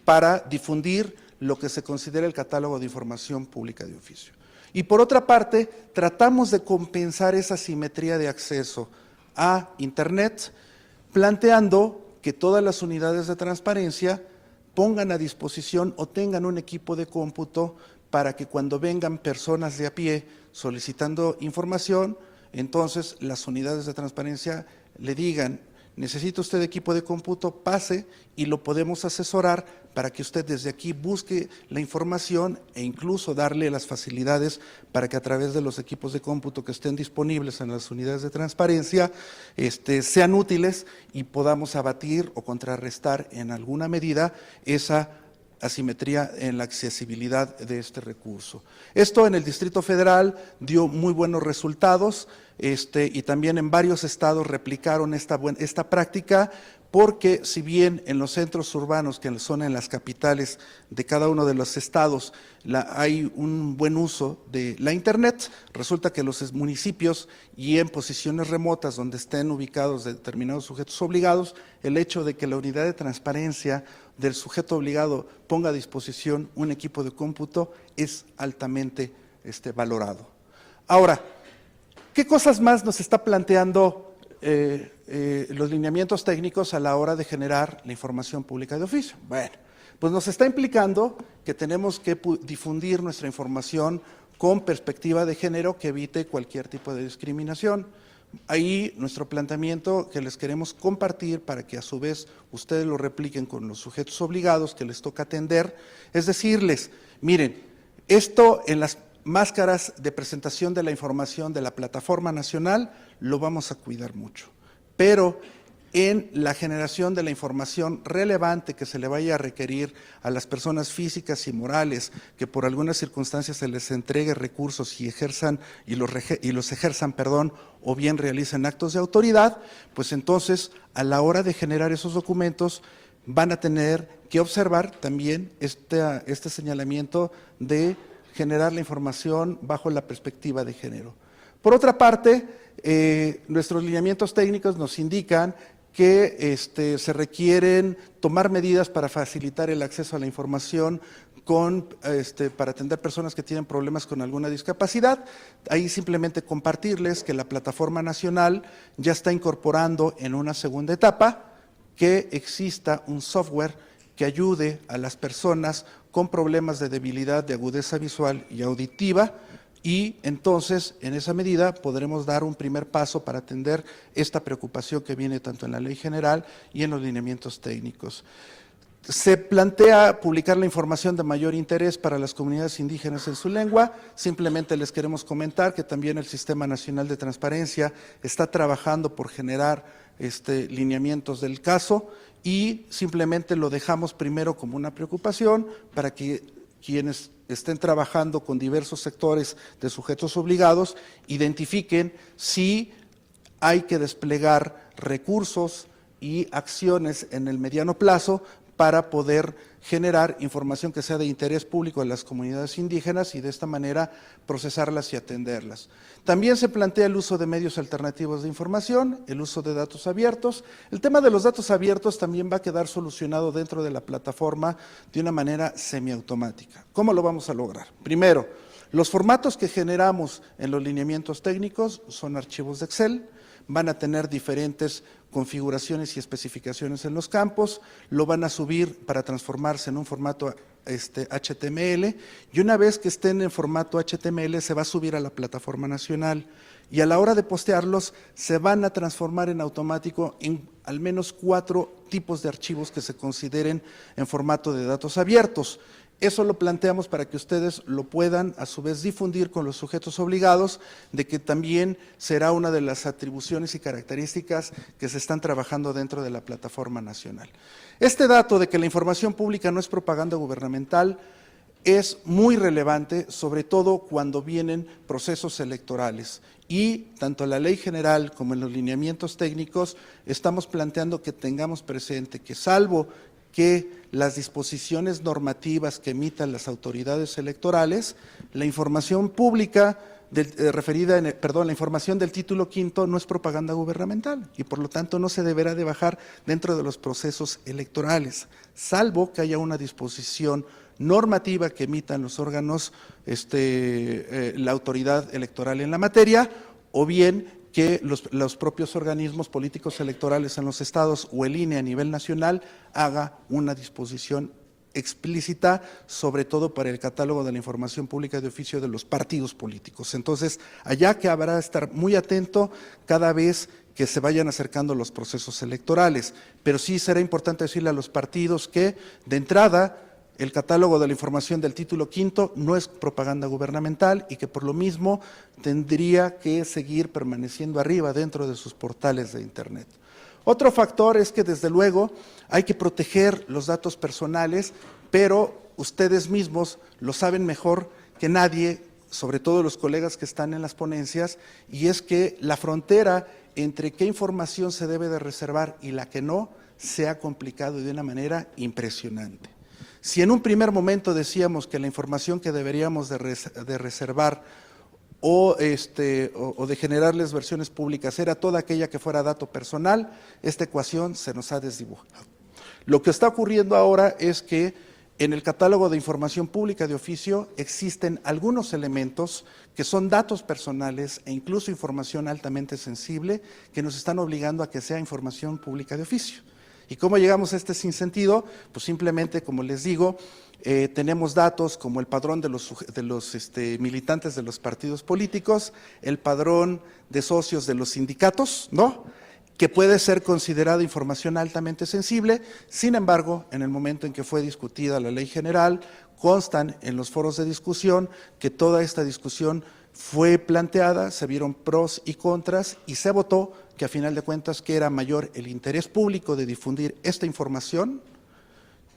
para difundir lo que se considera el catálogo de información pública de oficio. Y por otra parte, tratamos de compensar esa asimetría de acceso a Internet planteando que todas las unidades de transparencia pongan a disposición o tengan un equipo de cómputo para que cuando vengan personas de a pie solicitando información, entonces las unidades de transparencia le digan, necesita usted equipo de cómputo, pase y lo podemos asesorar para que usted desde aquí busque la información e incluso darle las facilidades para que a través de los equipos de cómputo que estén disponibles en las unidades de transparencia sean útiles y podamos abatir o contrarrestar en alguna medida esa asimetría en la accesibilidad de este recurso. Esto en el Distrito Federal dio muy buenos resultados y también en varios estados replicaron esta práctica porque si bien en los centros urbanos, que son en las capitales de cada uno de los estados, hay un buen uso de la Internet, resulta que los municipios y en posiciones remotas donde estén ubicados determinados sujetos obligados, el hecho de que la unidad de transparencia del sujeto obligado ponga a disposición un equipo de cómputo es altamente valorado. Ahora, ¿qué cosas más nos está planteando los lineamientos técnicos a la hora de generar la información pública de oficio? Bueno, pues nos está implicando que tenemos que difundir nuestra información con perspectiva de género que evite cualquier tipo de discriminación. Ahí nuestro planteamiento que les queremos compartir para que a su vez ustedes lo repliquen con los sujetos obligados que les toca atender, es decirles, miren, esto en las máscaras de presentación de la información de la plataforma nacional lo vamos a cuidar mucho, pero en la generación de la información relevante que se le vaya a requerir a las personas físicas y morales que por algunas circunstancias se les entregue recursos y los ejerzan, o bien realicen actos de autoridad, pues entonces a la hora de generar esos documentos van a tener que observar también este señalamiento de generar la información bajo la perspectiva de género. Por otra parte, nuestros lineamientos técnicos nos indican que se requieren tomar medidas para facilitar el acceso a la información para atender personas que tienen problemas con alguna discapacidad. Ahí simplemente compartirles que la plataforma nacional ya está incorporando en una segunda etapa que exista un software que ayude a las personas con problemas de debilidad de agudeza visual y auditiva, y entonces en esa medida podremos dar un primer paso para atender esta preocupación que viene tanto en la ley general y en los lineamientos técnicos. Se plantea publicar la información de mayor interés para las comunidades indígenas en su lengua. Simplemente les queremos comentar que también el Sistema Nacional de Transparencia está trabajando por generar lineamientos del caso y simplemente lo dejamos primero como una preocupación para que quienes estén trabajando con diversos sectores de sujetos obligados identifiquen si hay que desplegar recursos y acciones en el mediano plazo para poder generar información que sea de interés público a las comunidades indígenas y de esta manera procesarlas y atenderlas. También se plantea el uso de medios alternativos de información, el uso de datos abiertos. El tema de los datos abiertos también va a quedar solucionado dentro de la plataforma de una manera semiautomática. ¿Cómo lo vamos a lograr? Primero, los formatos que generamos en los lineamientos técnicos son archivos de Excel, van a tener diferentes configuraciones y especificaciones en los campos, lo van a subir para transformarse en un formato HTML y una vez que estén en formato HTML se va a subir a la plataforma nacional y a la hora de postearlos se van a transformar en automático en al menos 4 tipos de archivos que se consideren en formato de datos abiertos. Eso lo planteamos para que ustedes lo puedan a su vez difundir con los sujetos obligados, de que también será una de las atribuciones y características que se están trabajando dentro de la plataforma nacional. Este dato de que la información pública no es propaganda gubernamental es muy relevante, sobre todo cuando vienen procesos electorales. Y tanto en la ley general como en los lineamientos técnicos estamos planteando que tengamos presente que, salvo que las disposiciones normativas que emitan las autoridades electorales, la información pública la información del título quinto no es propaganda gubernamental y por lo tanto no se deberá de bajar dentro de los procesos electorales, salvo que haya una disposición normativa que emitan los órganos, la autoridad electoral en la materia, o bien que los propios organismos políticos electorales en los estados o el INE a nivel nacional haga una disposición explícita, sobre todo para el catálogo de la información pública de oficio de los partidos políticos. Entonces, allá que habrá que estar muy atento cada vez que se vayan acercando los procesos electorales, pero sí será importante decirle a los partidos que, de entrada, el catálogo de la información del título quinto no es propaganda gubernamental y que por lo mismo tendría que seguir permaneciendo arriba dentro de sus portales de Internet. Otro factor es que desde luego hay que proteger los datos personales, pero ustedes mismos lo saben mejor que nadie, sobre todo los colegas que están en las ponencias, y es que la frontera entre qué información se debe de reservar y la que no se ha complicado de una manera impresionante. Si en un primer momento decíamos que la información que deberíamos de reservar o de generarles versiones públicas era toda aquella que fuera dato personal, esta ecuación se nos ha desdibujado. Lo que está ocurriendo ahora es que en el catálogo de información pública de oficio existen algunos elementos que son datos personales e incluso información altamente sensible que nos están obligando a que sea información pública de oficio. ¿Y cómo llegamos a este sinsentido? Pues simplemente, como les digo, tenemos datos como el padrón de los militantes de los partidos políticos, el padrón de socios de los sindicatos, ¿no?, que puede ser considerado información altamente sensible. Sin embargo, en el momento en que fue discutida la ley general, constan en los foros de discusión que toda esta discusión fue planteada, se vieron pros y contras y se votó que a final de cuentas que era mayor el interés público de difundir esta información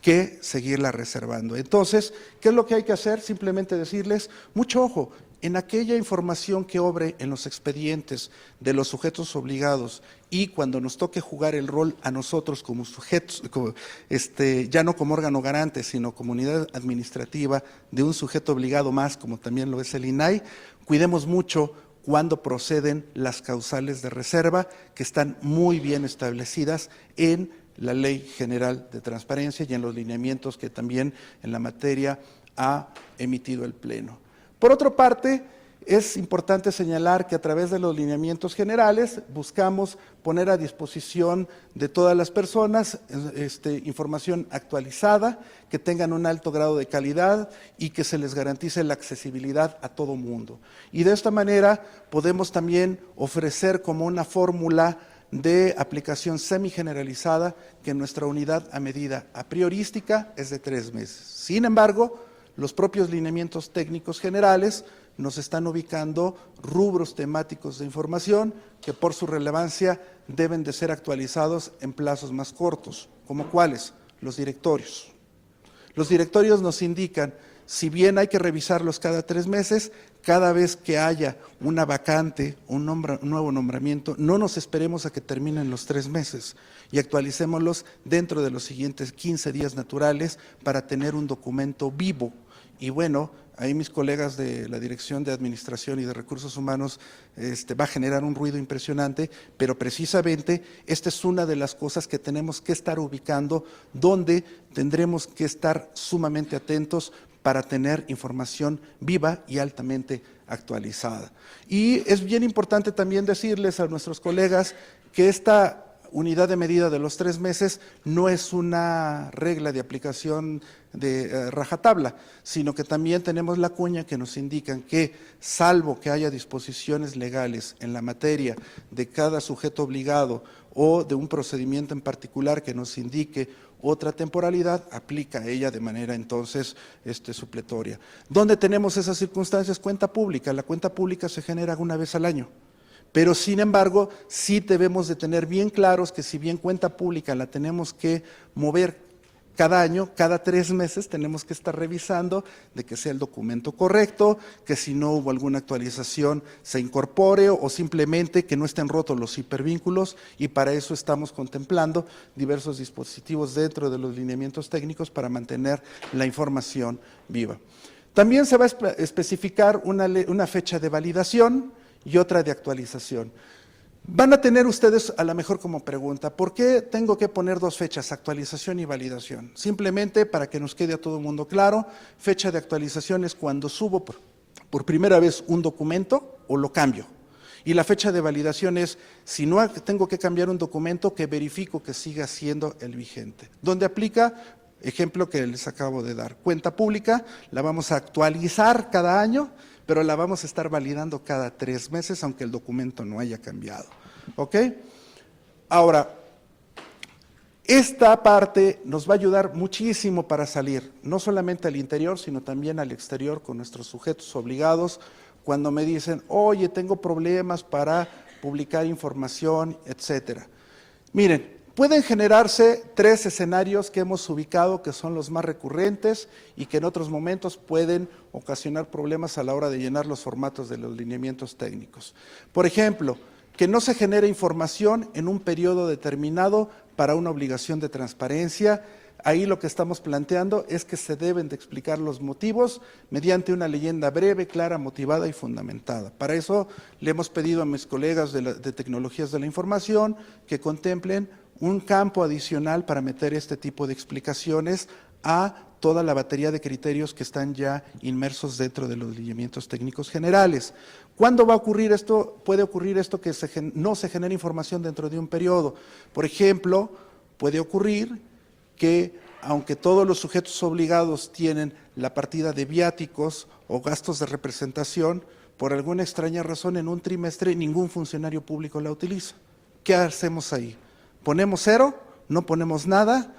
que seguirla reservando. Entonces, ¿qué es lo que hay que hacer? Simplemente decirles, mucho ojo, en aquella información que obre en los expedientes de los sujetos obligados y cuando nos toque jugar el rol a nosotros como sujetos, ya no como órgano garante, sino como unidad administrativa de un sujeto obligado más, como también lo es el INAI, cuidemos mucho cuando proceden las causales de reserva, que están muy bien establecidas en la Ley General de Transparencia y en los lineamientos que también en la materia ha emitido el Pleno. Por otra parte, es importante señalar que a través de los lineamientos generales buscamos poner a disposición de todas las personas información actualizada, que tengan un alto grado de calidad y que se les garantice la accesibilidad a todo mundo. Y de esta manera podemos también ofrecer como una fórmula de aplicación semi-generalizada que nuestra unidad a medida a priorística es de 3 meses. Sin embargo, los propios lineamientos técnicos generales nos están ubicando rubros temáticos de información que por su relevancia deben de ser actualizados en plazos más cortos, como cuáles, los directorios. Los directorios nos indican, si bien hay que revisarlos cada 3 meses, cada vez que haya una vacante, un nuevo nombramiento, no nos esperemos a que terminen los 3 meses y actualicémoslos dentro de los siguientes 15 días naturales para tener un documento vivo. Y bueno, ahí mis colegas de la Dirección de Administración y de Recursos Humanos va a generar un ruido impresionante, pero precisamente esta es una de las cosas que tenemos que estar ubicando, donde tendremos que estar sumamente atentos para tener información viva y altamente actualizada. Y es bien importante también decirles a nuestros colegas que esta unidad de medida de los 3 meses no es una regla de aplicación de rajatabla, sino que también tenemos la cuña que nos indican que, salvo que haya disposiciones legales en la materia de cada sujeto obligado o de un procedimiento en particular que nos indique otra temporalidad, aplica a ella de manera entonces supletoria. ¿Dónde tenemos esas circunstancias? Cuenta pública. La cuenta pública se genera una vez al año. Pero sin embargo, sí debemos de tener bien claros que si bien cuenta pública la tenemos que mover cada año, cada 3 meses tenemos que estar revisando de que sea el documento correcto, que si no hubo alguna actualización se incorpore o simplemente que no estén rotos los hipervínculos, y para eso estamos contemplando diversos dispositivos dentro de los lineamientos técnicos para mantener la información viva. También se va a especificar una fecha de validación y otra de actualización. Van a tener ustedes a lo mejor como pregunta, ¿por qué tengo que poner 2 fechas, actualización y validación? Simplemente para que nos quede a todo el mundo claro, fecha de actualización es cuando subo por primera vez un documento o lo cambio. Y la fecha de validación es, si no tengo que cambiar un documento, que verifico que siga siendo el vigente. ¿Dónde aplica? Ejemplo que les acabo de dar. Cuenta pública, la vamos a actualizar cada año, pero la vamos a estar validando cada 3 meses, aunque el documento no haya cambiado. ¿Ok? Ahora, esta parte nos va a ayudar muchísimo para salir, no solamente al interior, sino también al exterior con nuestros sujetos obligados, cuando me dicen, oye, tengo problemas para publicar información, etcétera. Miren, pueden generarse 3 escenarios que hemos ubicado que son los más recurrentes y que en otros momentos pueden ocasionar problemas a la hora de llenar los formatos de los lineamientos técnicos. Por ejemplo, que no se genere información en un periodo determinado para una obligación de transparencia. Ahí lo que estamos planteando es que se deben de explicar los motivos mediante una leyenda breve, clara, motivada y fundamentada. Para eso le hemos pedido a mis colegas de tecnologías de la información que contemplen un campo adicional para meter este tipo de explicaciones a toda la batería de criterios que están ya inmersos dentro de los lineamientos técnicos generales. ¿Cuándo va a ocurrir esto? Puede ocurrir esto que no se genere información dentro de un periodo. Por ejemplo, puede ocurrir que aunque todos los sujetos obligados tienen la partida de viáticos o gastos de representación, por alguna extraña razón en un trimestre ningún funcionario público la utiliza. ¿Qué hacemos ahí? ¿Ponemos 0? ¿No ponemos nada?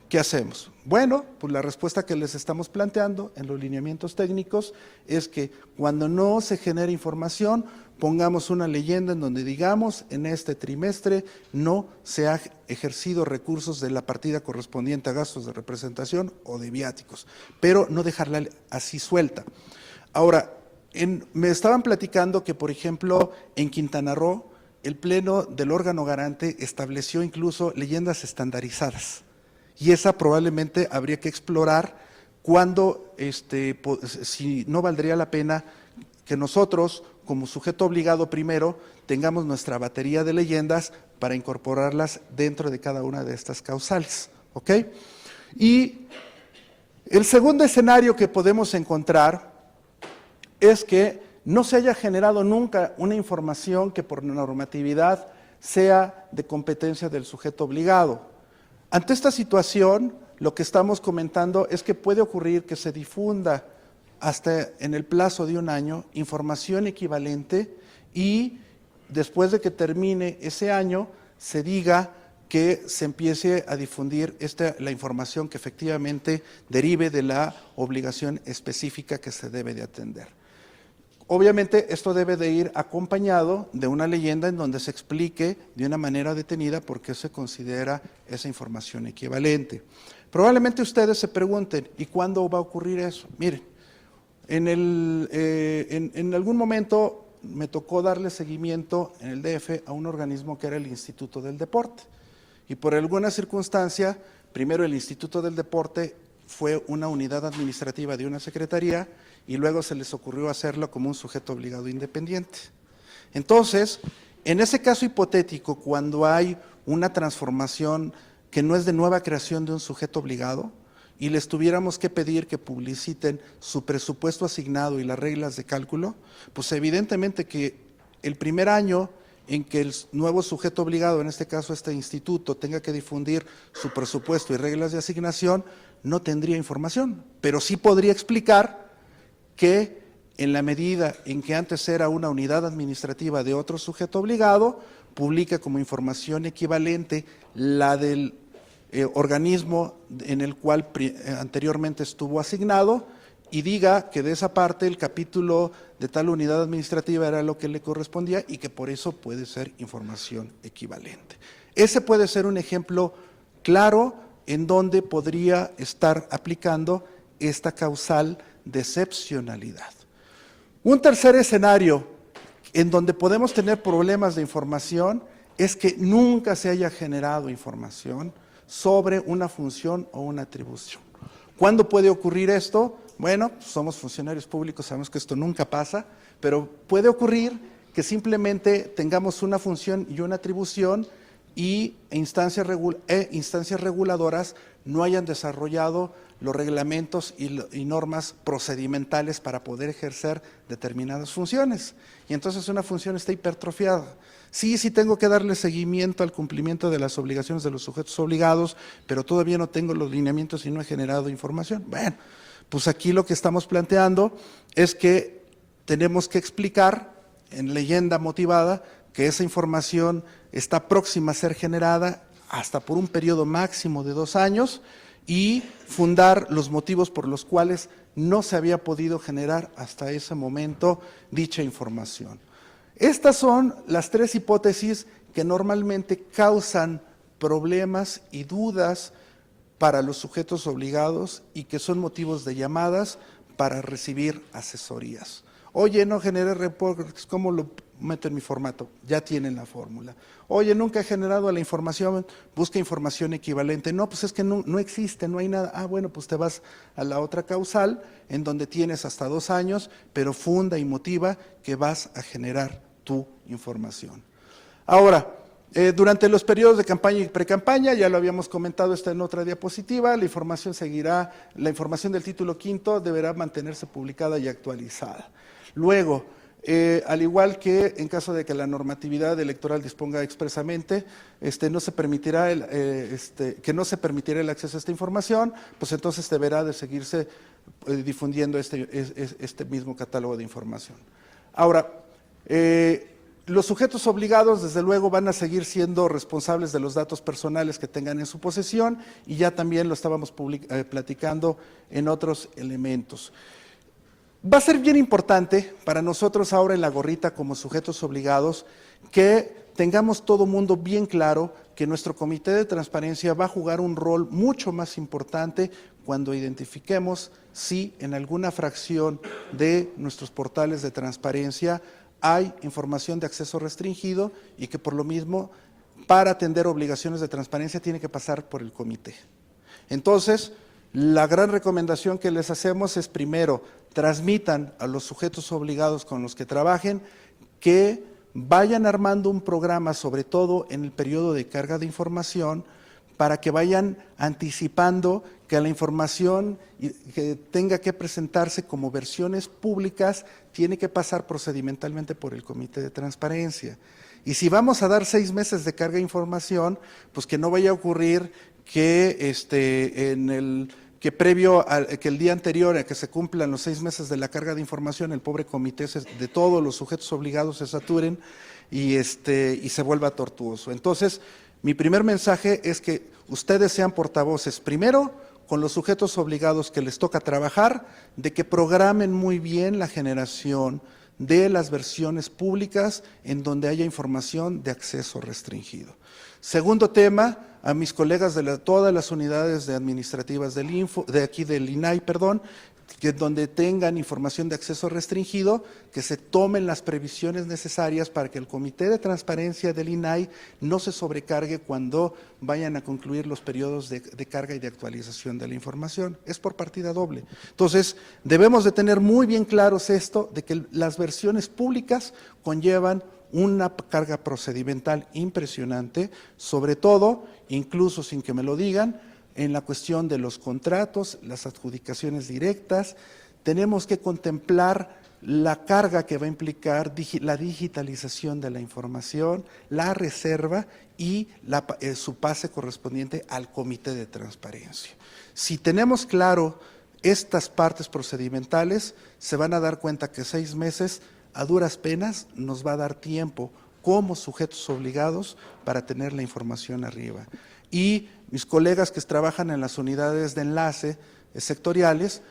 ¿Qué hacemos? Bueno, pues la respuesta que les estamos planteando en los lineamientos técnicos es que cuando no se genera información, pongamos una leyenda en donde digamos, en este trimestre no se ha ejercido recursos de la partida correspondiente a gastos de representación o de viáticos, pero no dejarla así suelta. Ahora, me estaban platicando que, por ejemplo, en Quintana Roo, el Pleno del órgano garante estableció incluso leyendas estandarizadas. Y esa probablemente habría que explorar cuándo, si no valdría la pena que nosotros, como sujeto obligado primero, tengamos nuestra batería de leyendas para incorporarlas dentro de cada una de estas causales. ¿Ok? Y el segundo escenario que podemos encontrar es que no se haya generado nunca una información que por normatividad sea de competencia del sujeto obligado. Ante esta situación, lo que estamos comentando es que puede ocurrir que se difunda hasta en el plazo de 1 año información equivalente y después de que termine ese año se diga que se empiece a difundir la información que efectivamente derive de la obligación específica que se debe de atender. Obviamente esto debe de ir acompañado de una leyenda en donde se explique de una manera detenida por qué se considera esa información equivalente. Probablemente ustedes se pregunten, ¿y cuándo va a ocurrir eso? Miren, en algún momento me tocó darle seguimiento en el DF a un organismo que era el Instituto del Deporte. Y por alguna circunstancia, primero el Instituto del Deporte fue una unidad administrativa de una secretaría y luego se les ocurrió hacerlo como un sujeto obligado independiente. Entonces, en ese caso hipotético, cuando hay una transformación que no es de nueva creación de un sujeto obligado y les tuviéramos que pedir que publiciten su presupuesto asignado y las reglas de cálculo, pues evidentemente que el primer año en que el nuevo sujeto obligado, en este caso este instituto, tenga que difundir su presupuesto y reglas de asignación, no tendría información, pero sí podría explicar que en la medida en que antes era una unidad administrativa de otro sujeto obligado, publica como información equivalente la del organismo en el cual anteriormente estuvo asignado, y diga que de esa parte el capítulo de tal unidad administrativa era lo que le correspondía y que por eso puede ser información equivalente. Ese puede ser un ejemplo claro en donde podría estar aplicando esta causal de excepcionalidad. Un tercer escenario en donde podemos tener problemas de información es que nunca se haya generado información sobre una función o una atribución. ¿Cuándo puede ocurrir esto? Bueno, somos funcionarios públicos, sabemos que esto nunca pasa, pero puede ocurrir que simplemente tengamos una función y una atribución y instancias reguladoras no hayan desarrollado los reglamentos y normas procedimentales para poder ejercer determinadas funciones. Y entonces una función está hipertrofiada. Sí tengo que darle seguimiento al cumplimiento de las obligaciones de los sujetos obligados, pero todavía no tengo los lineamientos y no he generado información. Bueno, pues aquí lo que estamos planteando es que tenemos que explicar en leyenda motivada que esa información está próxima a ser generada hasta por un periodo máximo de 2 años y fundar los motivos por los cuales no se había podido generar hasta ese momento dicha información. Estas son las 3 hipótesis que normalmente causan problemas y dudas para los sujetos obligados y que son motivos de llamadas para recibir asesorías. Oye, no generé reportes, ¿cómo lo meto en mi formato? Ya tienen la fórmula. Oye, nunca he generado la información, busca información equivalente. No, pues es que no existe, no hay nada. Ah, bueno, pues te vas a la otra causal, en donde tienes hasta 2 años, pero funda y motiva que vas a generar tu información. Ahora, durante los periodos de campaña y precampaña, ya lo habíamos comentado, está en otra diapositiva, la información del título quinto deberá mantenerse publicada y actualizada. Luego, al igual que en caso de que la normatividad electoral disponga expresamente, que no se permitirá el acceso a esta información, pues entonces deberá de seguirse difundiendo este mismo catálogo de información. Ahora, los sujetos obligados, desde luego, van a seguir siendo responsables de los datos personales que tengan en su posesión, y ya también lo estábamos platicando en otros elementos. Va a ser bien importante para nosotros ahora en la gorrita como sujetos obligados que tengamos todo mundo bien claro que nuestro comité de transparencia va a jugar un rol mucho más importante cuando identifiquemos si en alguna fracción de nuestros portales de transparencia hay información de acceso restringido y que por lo mismo para atender obligaciones de transparencia tiene que pasar por el comité. Entonces, la gran recomendación que les hacemos es, primero, transmitan a los sujetos obligados con los que trabajen que vayan armando un programa, sobre todo en el periodo de carga de información, para que vayan anticipando que la información que tenga que presentarse como versiones públicas tiene que pasar procedimentalmente por el Comité de Transparencia. Y si vamos a dar 6 meses de carga de información, pues que no vaya a ocurrir que previo a que el día anterior a que se cumplan los 6 meses de la carga de información, el pobre comité de todos los sujetos obligados se saturen y se vuelva tortuoso. Entonces, mi primer mensaje es que ustedes sean portavoces, primero, con los sujetos obligados que les toca trabajar, de que programen muy bien la generación de las versiones públicas en donde haya información de acceso restringido. Segundo tema, a mis colegas de todas las unidades administrativas del INAI, que donde tengan información de acceso restringido, que se tomen las previsiones necesarias para que el Comité de Transparencia del INAI no se sobrecargue cuando vayan a concluir los periodos de carga y de actualización de la información. Es por partida doble. Entonces, debemos de tener muy bien claros esto, de que las versiones públicas conllevan una carga procedimental impresionante, sobre todo, incluso sin que me lo digan, en la cuestión de los contratos, las adjudicaciones directas. Tenemos que contemplar la carga que va a implicar la digitalización de la información, la reserva y su pase correspondiente al Comité de Transparencia. Si tenemos claro estas partes procedimentales, se van a dar cuenta que 6 meses a duras penas nos va a dar tiempo como sujetos obligados para tener la información arriba. Y mis colegas que trabajan en las unidades de enlace sectoriales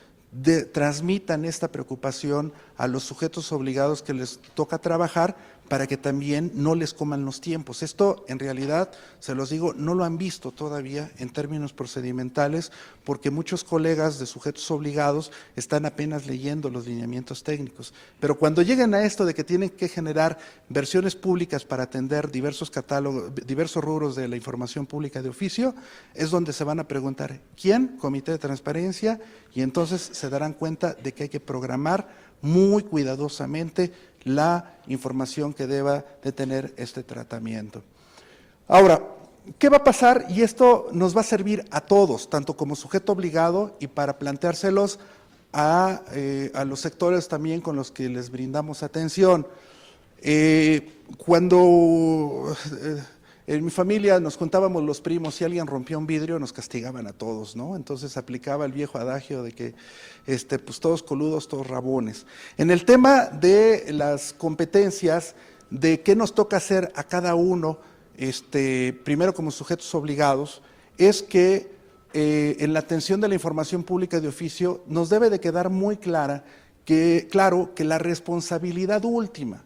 transmitan esta preocupación a los sujetos obligados que les toca trabajar para que también no les coman los tiempos. Esto, en realidad, se los digo, no lo han visto todavía en términos procedimentales, porque muchos colegas de sujetos obligados están apenas leyendo los lineamientos técnicos. Pero cuando lleguen a esto de que tienen que generar versiones públicas para atender diversos catálogos, diversos rubros de la información pública de oficio, es donde se van a preguntar, ¿quién? Comité de Transparencia, y entonces se darán cuenta de que hay que programar muy cuidadosamente la información que deba de tener este tratamiento. Ahora, ¿qué va a pasar? Y esto nos va a servir a todos, tanto como sujeto obligado y para planteárselos a los sectores también con los que les brindamos atención. Cuando en mi familia nos contábamos los primos, si alguien rompía un vidrio nos castigaban a todos, ¿no? Entonces aplicaba el viejo adagio de que pues todos coludos, todos rabones. En el tema de las competencias, de qué nos toca hacer a cada uno, primero como sujetos obligados, es que en la atención de la información pública de oficio nos debe de quedar muy claro que la responsabilidad última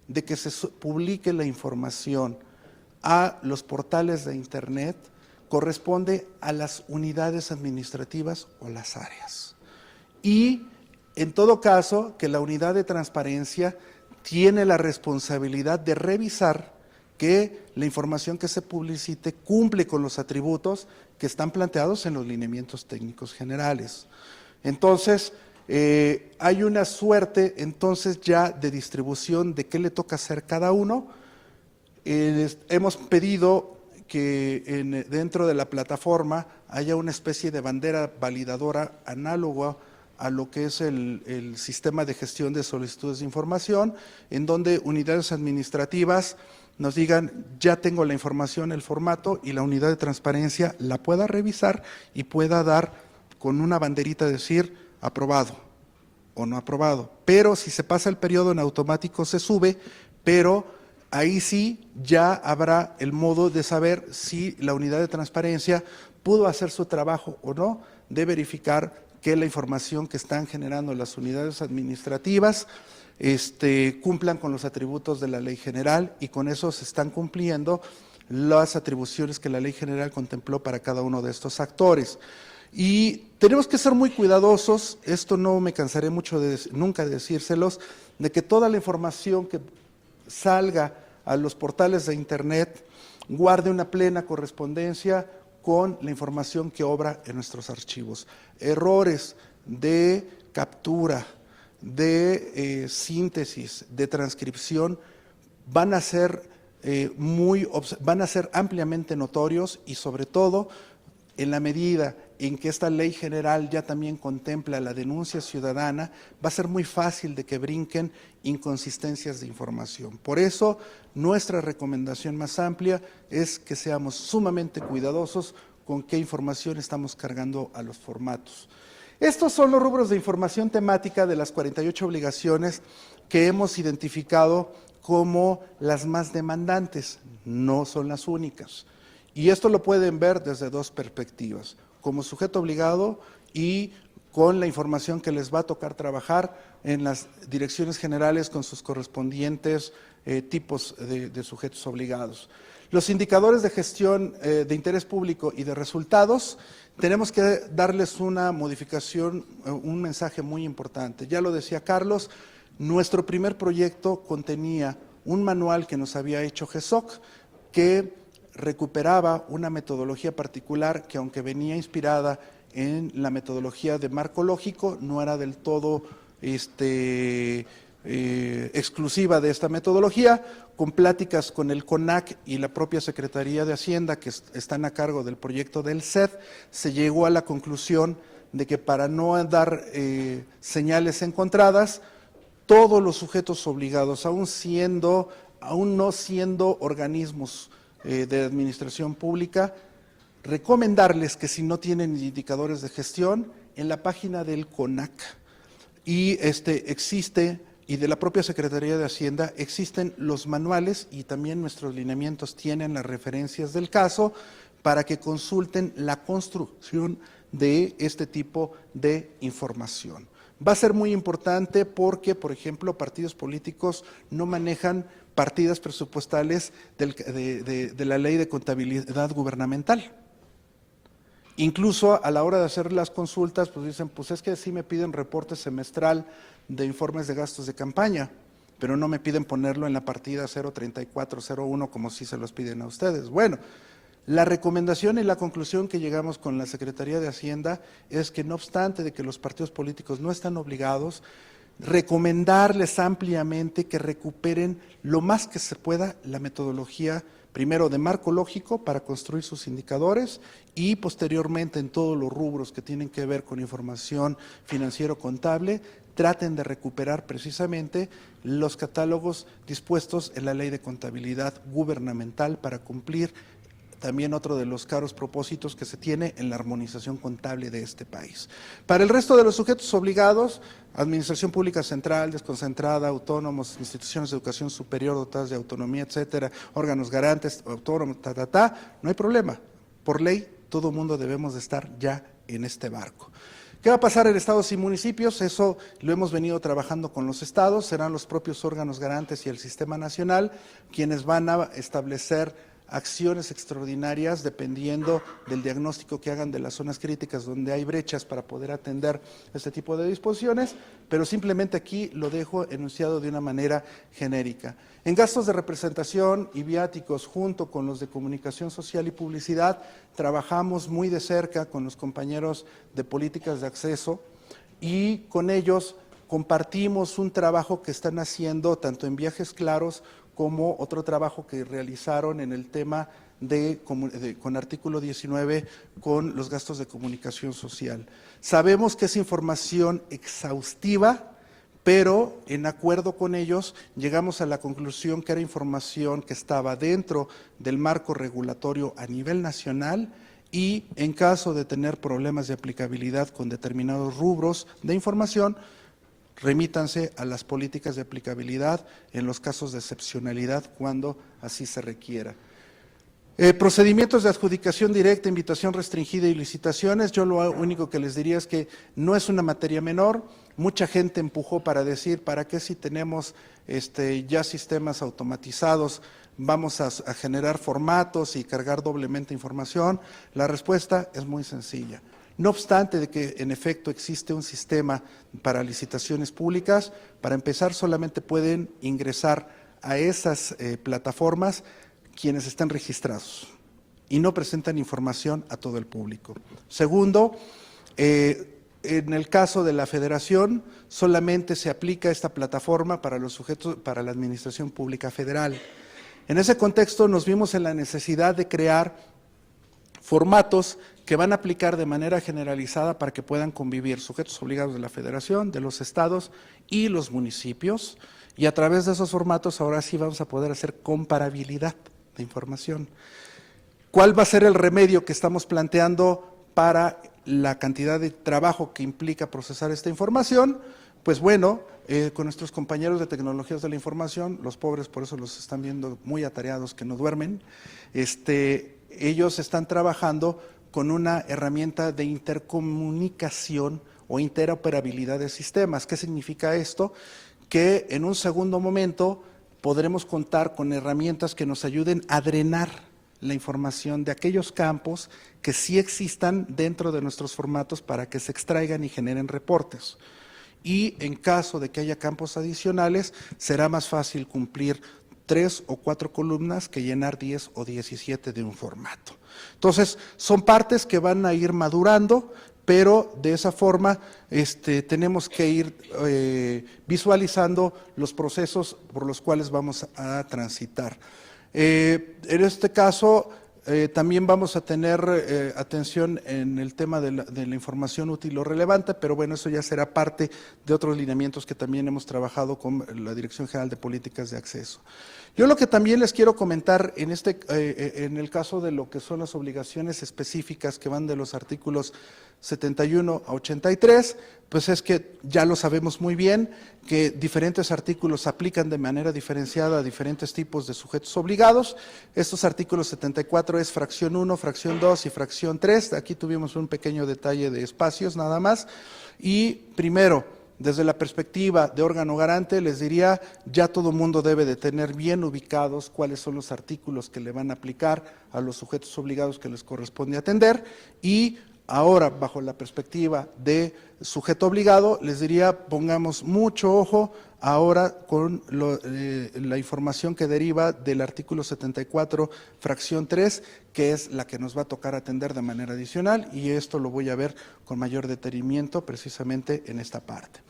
de que se publique la información a los portales de Internet corresponde a las unidades administrativas o las áreas. Y en todo caso, que la unidad de transparencia tiene la responsabilidad de revisar que la información que se publicite cumple con los atributos que están planteados en los lineamientos técnicos generales. Entonces, hay una suerte entonces ya de distribución de qué le toca hacer cada uno. Hemos pedido que dentro de la plataforma haya una especie de bandera validadora análoga a lo que es el sistema de gestión de solicitudes de información, en donde unidades administrativas nos digan, ya tengo la información, el formato, y la unidad de transparencia la pueda revisar y pueda dar con una banderita decir aprobado o no aprobado. Pero si se pasa el periodo en automático se sube, pero ahí sí ya habrá el modo de saber si la unidad de transparencia pudo hacer su trabajo o no, de verificar que la información que están generando las unidades administrativas cumplan con los atributos de la ley general, y con eso se están cumpliendo las atribuciones que la ley general contempló para cada uno de estos actores. Y tenemos que ser muy cuidadosos, esto no me cansaré mucho nunca de decírselos, de que toda la información que salga a los portales de Internet guarde una plena correspondencia con la información que obra en nuestros archivos. Errores de captura, de síntesis, de transcripción van a ser ampliamente notorios, y sobre todo en la medida en que esta ley general ya también contempla la denuncia ciudadana, va a ser muy fácil de que brinquen inconsistencias de información. Por eso, nuestra recomendación más amplia es que seamos sumamente cuidadosos con qué información estamos cargando a los formatos. Estos son los rubros de información temática de las 48 obligaciones que hemos identificado como las más demandantes, no son las únicas. Y esto lo pueden ver desde dos perspectivas, como sujeto obligado y con la información que les va a tocar trabajar en las direcciones generales con sus correspondientes tipos de sujetos obligados. Los indicadores de gestión de interés público y de resultados, tenemos que darles una modificación, un mensaje muy importante. Ya lo decía Carlos, nuestro primer proyecto contenía un manual que nos había hecho GESOC, que recuperaba una metodología particular que, aunque venía inspirada en la metodología de marco lógico, no era del todo exclusiva de esta metodología. Con pláticas con el CONAC y la propia Secretaría de Hacienda, que están a cargo del proyecto del SED, se llegó a la conclusión de que, para no dar señales encontradas, todos los sujetos obligados, aún no siendo organismos de administración pública, recomendarles que si no tienen indicadores de gestión, en la página del CONAC existe, y de la propia Secretaría de Hacienda, existen los manuales y también nuestros lineamientos tienen las referencias del caso para que consulten la construcción de este tipo de información. Va a ser muy importante porque, por ejemplo, partidos políticos no manejan partidas presupuestales de la Ley de Contabilidad Gubernamental. Incluso a la hora de hacer las consultas, pues dicen, pues es que sí me piden reporte semestral de informes de gastos de campaña, pero no me piden ponerlo en la partida 03401 como sí se los piden a ustedes. Bueno, la recomendación y la conclusión que llegamos con la Secretaría de Hacienda es que no obstante de que los partidos políticos no están obligados, recomendarles ampliamente que recuperen lo más que se pueda la metodología, primero de marco lógico para construir sus indicadores y posteriormente en todos los rubros que tienen que ver con información financiero-contable, traten de recuperar precisamente los catálogos dispuestos en la Ley de Contabilidad Gubernamental para cumplir también otro de los caros propósitos que se tiene en la armonización contable de este país. Para el resto de los sujetos obligados, administración pública central, desconcentrada, autónomos, instituciones de educación superior dotadas de autonomía, etcétera, órganos garantes, autónomos, no hay problema. Por ley, todo mundo debemos de estar ya en este barco. ¿Qué va a pasar en estados y municipios? Eso lo hemos venido trabajando con los estados, serán los propios órganos garantes y el sistema nacional quienes van a establecer acciones extraordinarias dependiendo del diagnóstico que hagan de las zonas críticas donde hay brechas para poder atender este tipo de disposiciones, pero simplemente aquí lo dejo enunciado de una manera genérica. En gastos de representación y viáticos, junto con los de comunicación social y publicidad, trabajamos muy de cerca con los compañeros de políticas de acceso y con ellos compartimos un trabajo que están haciendo tanto en Viajes Claros como otro trabajo que realizaron en el tema con artículo 19 con los gastos de comunicación social. Sabemos que es información exhaustiva, pero en acuerdo con ellos llegamos a la conclusión que era información que estaba dentro del marco regulatorio a nivel nacional y en caso de tener problemas de aplicabilidad con determinados rubros de información, remítanse a las políticas de aplicabilidad en los casos de excepcionalidad cuando así se requiera. Procedimientos de adjudicación directa, invitación restringida y licitaciones, yo lo único que les diría es que no es una materia menor, mucha gente empujó para decir, ¿para qué si tenemos ya sistemas automatizados vamos a generar formatos y cargar doblemente información? La respuesta es muy sencilla. No obstante de que en efecto existe un sistema para licitaciones públicas, para empezar solamente pueden ingresar a esas plataformas quienes están registrados y no presentan información a todo el público. Segundo, en el caso de la Federación solamente se aplica esta plataforma para los sujetos, para la Administración Pública Federal. En ese contexto nos vimos en la necesidad de crear formatos que van a aplicar de manera generalizada para que puedan convivir sujetos obligados de la Federación, de los estados y los municipios, y a través de esos formatos ahora sí vamos a poder hacer comparabilidad de información. ¿Cuál va a ser el remedio que estamos planteando para la cantidad de trabajo que implica procesar esta información? Pues bueno, con nuestros compañeros de tecnologías de la información, los pobres por eso los están viendo muy atareados que no duermen, ellos están trabajando con una herramienta de intercomunicación o interoperabilidad de sistemas. ¿Qué significa esto? Que en un segundo momento podremos contar con herramientas que nos ayuden a drenar la información de aquellos campos que sí existan dentro de nuestros formatos para que se extraigan y generen reportes. Y en caso de que haya campos adicionales, será más fácil cumplir 3 o 4 columnas que llenar 10 o 17 de un formato. Entonces, son partes que van a ir madurando, pero de esa forma tenemos que ir visualizando los procesos por los cuales vamos a transitar. En este caso, También vamos a tener atención en el tema de la información útil o relevante, pero bueno, eso ya será parte de otros lineamientos que también hemos trabajado con la Dirección General de Políticas de Acceso. Yo lo que también les quiero comentar en el caso de lo que son las obligaciones específicas que van de los artículos 71 a 83, pues es que ya lo sabemos muy bien, que diferentes artículos aplican de manera diferenciada a diferentes tipos de sujetos obligados. Estos artículos 74 es fracción 1, fracción 2 y fracción 3. Aquí tuvimos un pequeño detalle de espacios nada más. Y primero, desde la perspectiva de órgano garante, les diría, ya todo mundo debe de tener bien ubicados cuáles son los artículos que le van a aplicar a los sujetos obligados que les corresponde atender. Y ahora, bajo la perspectiva de sujeto obligado, les diría, pongamos mucho ojo ahora con la información que deriva del artículo 74, fracción 3, que es la que nos va a tocar atender de manera adicional, y esto lo voy a ver con mayor detenimiento precisamente en esta parte.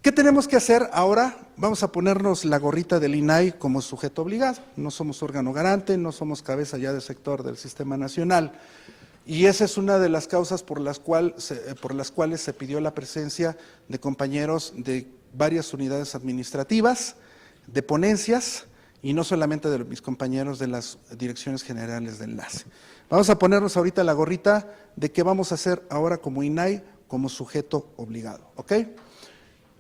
¿Qué tenemos que hacer ahora? Vamos a ponernos la gorrita del INAI como sujeto obligado. No somos órgano garante, no somos cabeza ya de sector del Sistema Nacional. Y esa es una de las causas por las cuales se pidió la presencia de compañeros de varias unidades administrativas, de ponencias, y no solamente de mis compañeros de las direcciones generales de enlace. Vamos a ponernos ahorita la gorrita de qué vamos a hacer ahora como INAI, como sujeto obligado, ¿ok?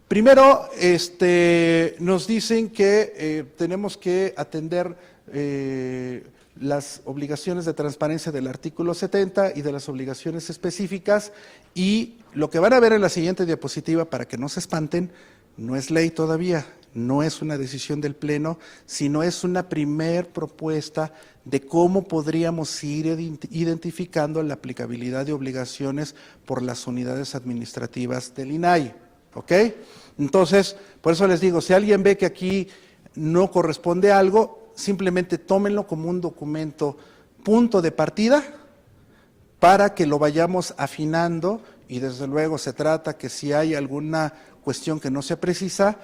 Primero, nos dicen que tenemos que atender las obligaciones de transparencia del artículo 70 y de las obligaciones específicas, y lo que van a ver en la siguiente diapositiva, para que no se espanten, no es ley todavía, no es una decisión del Pleno, sino es una primer propuesta de cómo podríamos ir identificando la aplicabilidad de obligaciones por las unidades administrativas del INAI, ¿ok? Entonces, por eso les digo, si alguien ve que aquí no corresponde algo, simplemente tómenlo como un documento punto de partida para que lo vayamos afinando, y desde luego se trata que si hay alguna cuestión que no se precisa,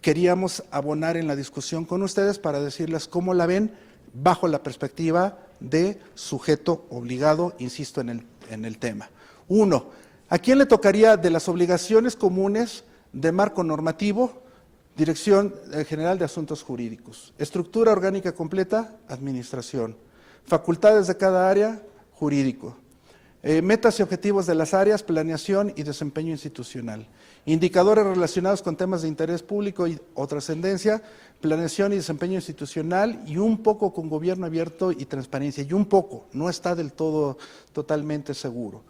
queríamos abonar en la discusión con ustedes para decirles cómo la ven bajo la perspectiva de sujeto obligado, insisto en el tema. 1. ¿A quién le tocaría de las obligaciones comunes de marco normativo? Dirección General de Asuntos Jurídicos. Estructura orgánica completa, administración. Facultades de cada área, jurídico. Metas y objetivos de las áreas, planeación y desempeño institucional. Indicadores relacionados con temas de interés público o trascendencia, planeación y desempeño institucional, y un poco con gobierno abierto y transparencia. Y un poco, no está del todo totalmente seguro.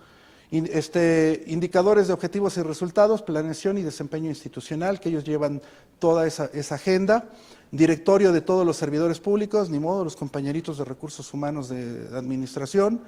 Indicadores de objetivos y resultados, planeación y desempeño institucional, que ellos llevan toda esa agenda. Directorio de todos los servidores públicos, ni modo, los compañeritos de recursos humanos de administración.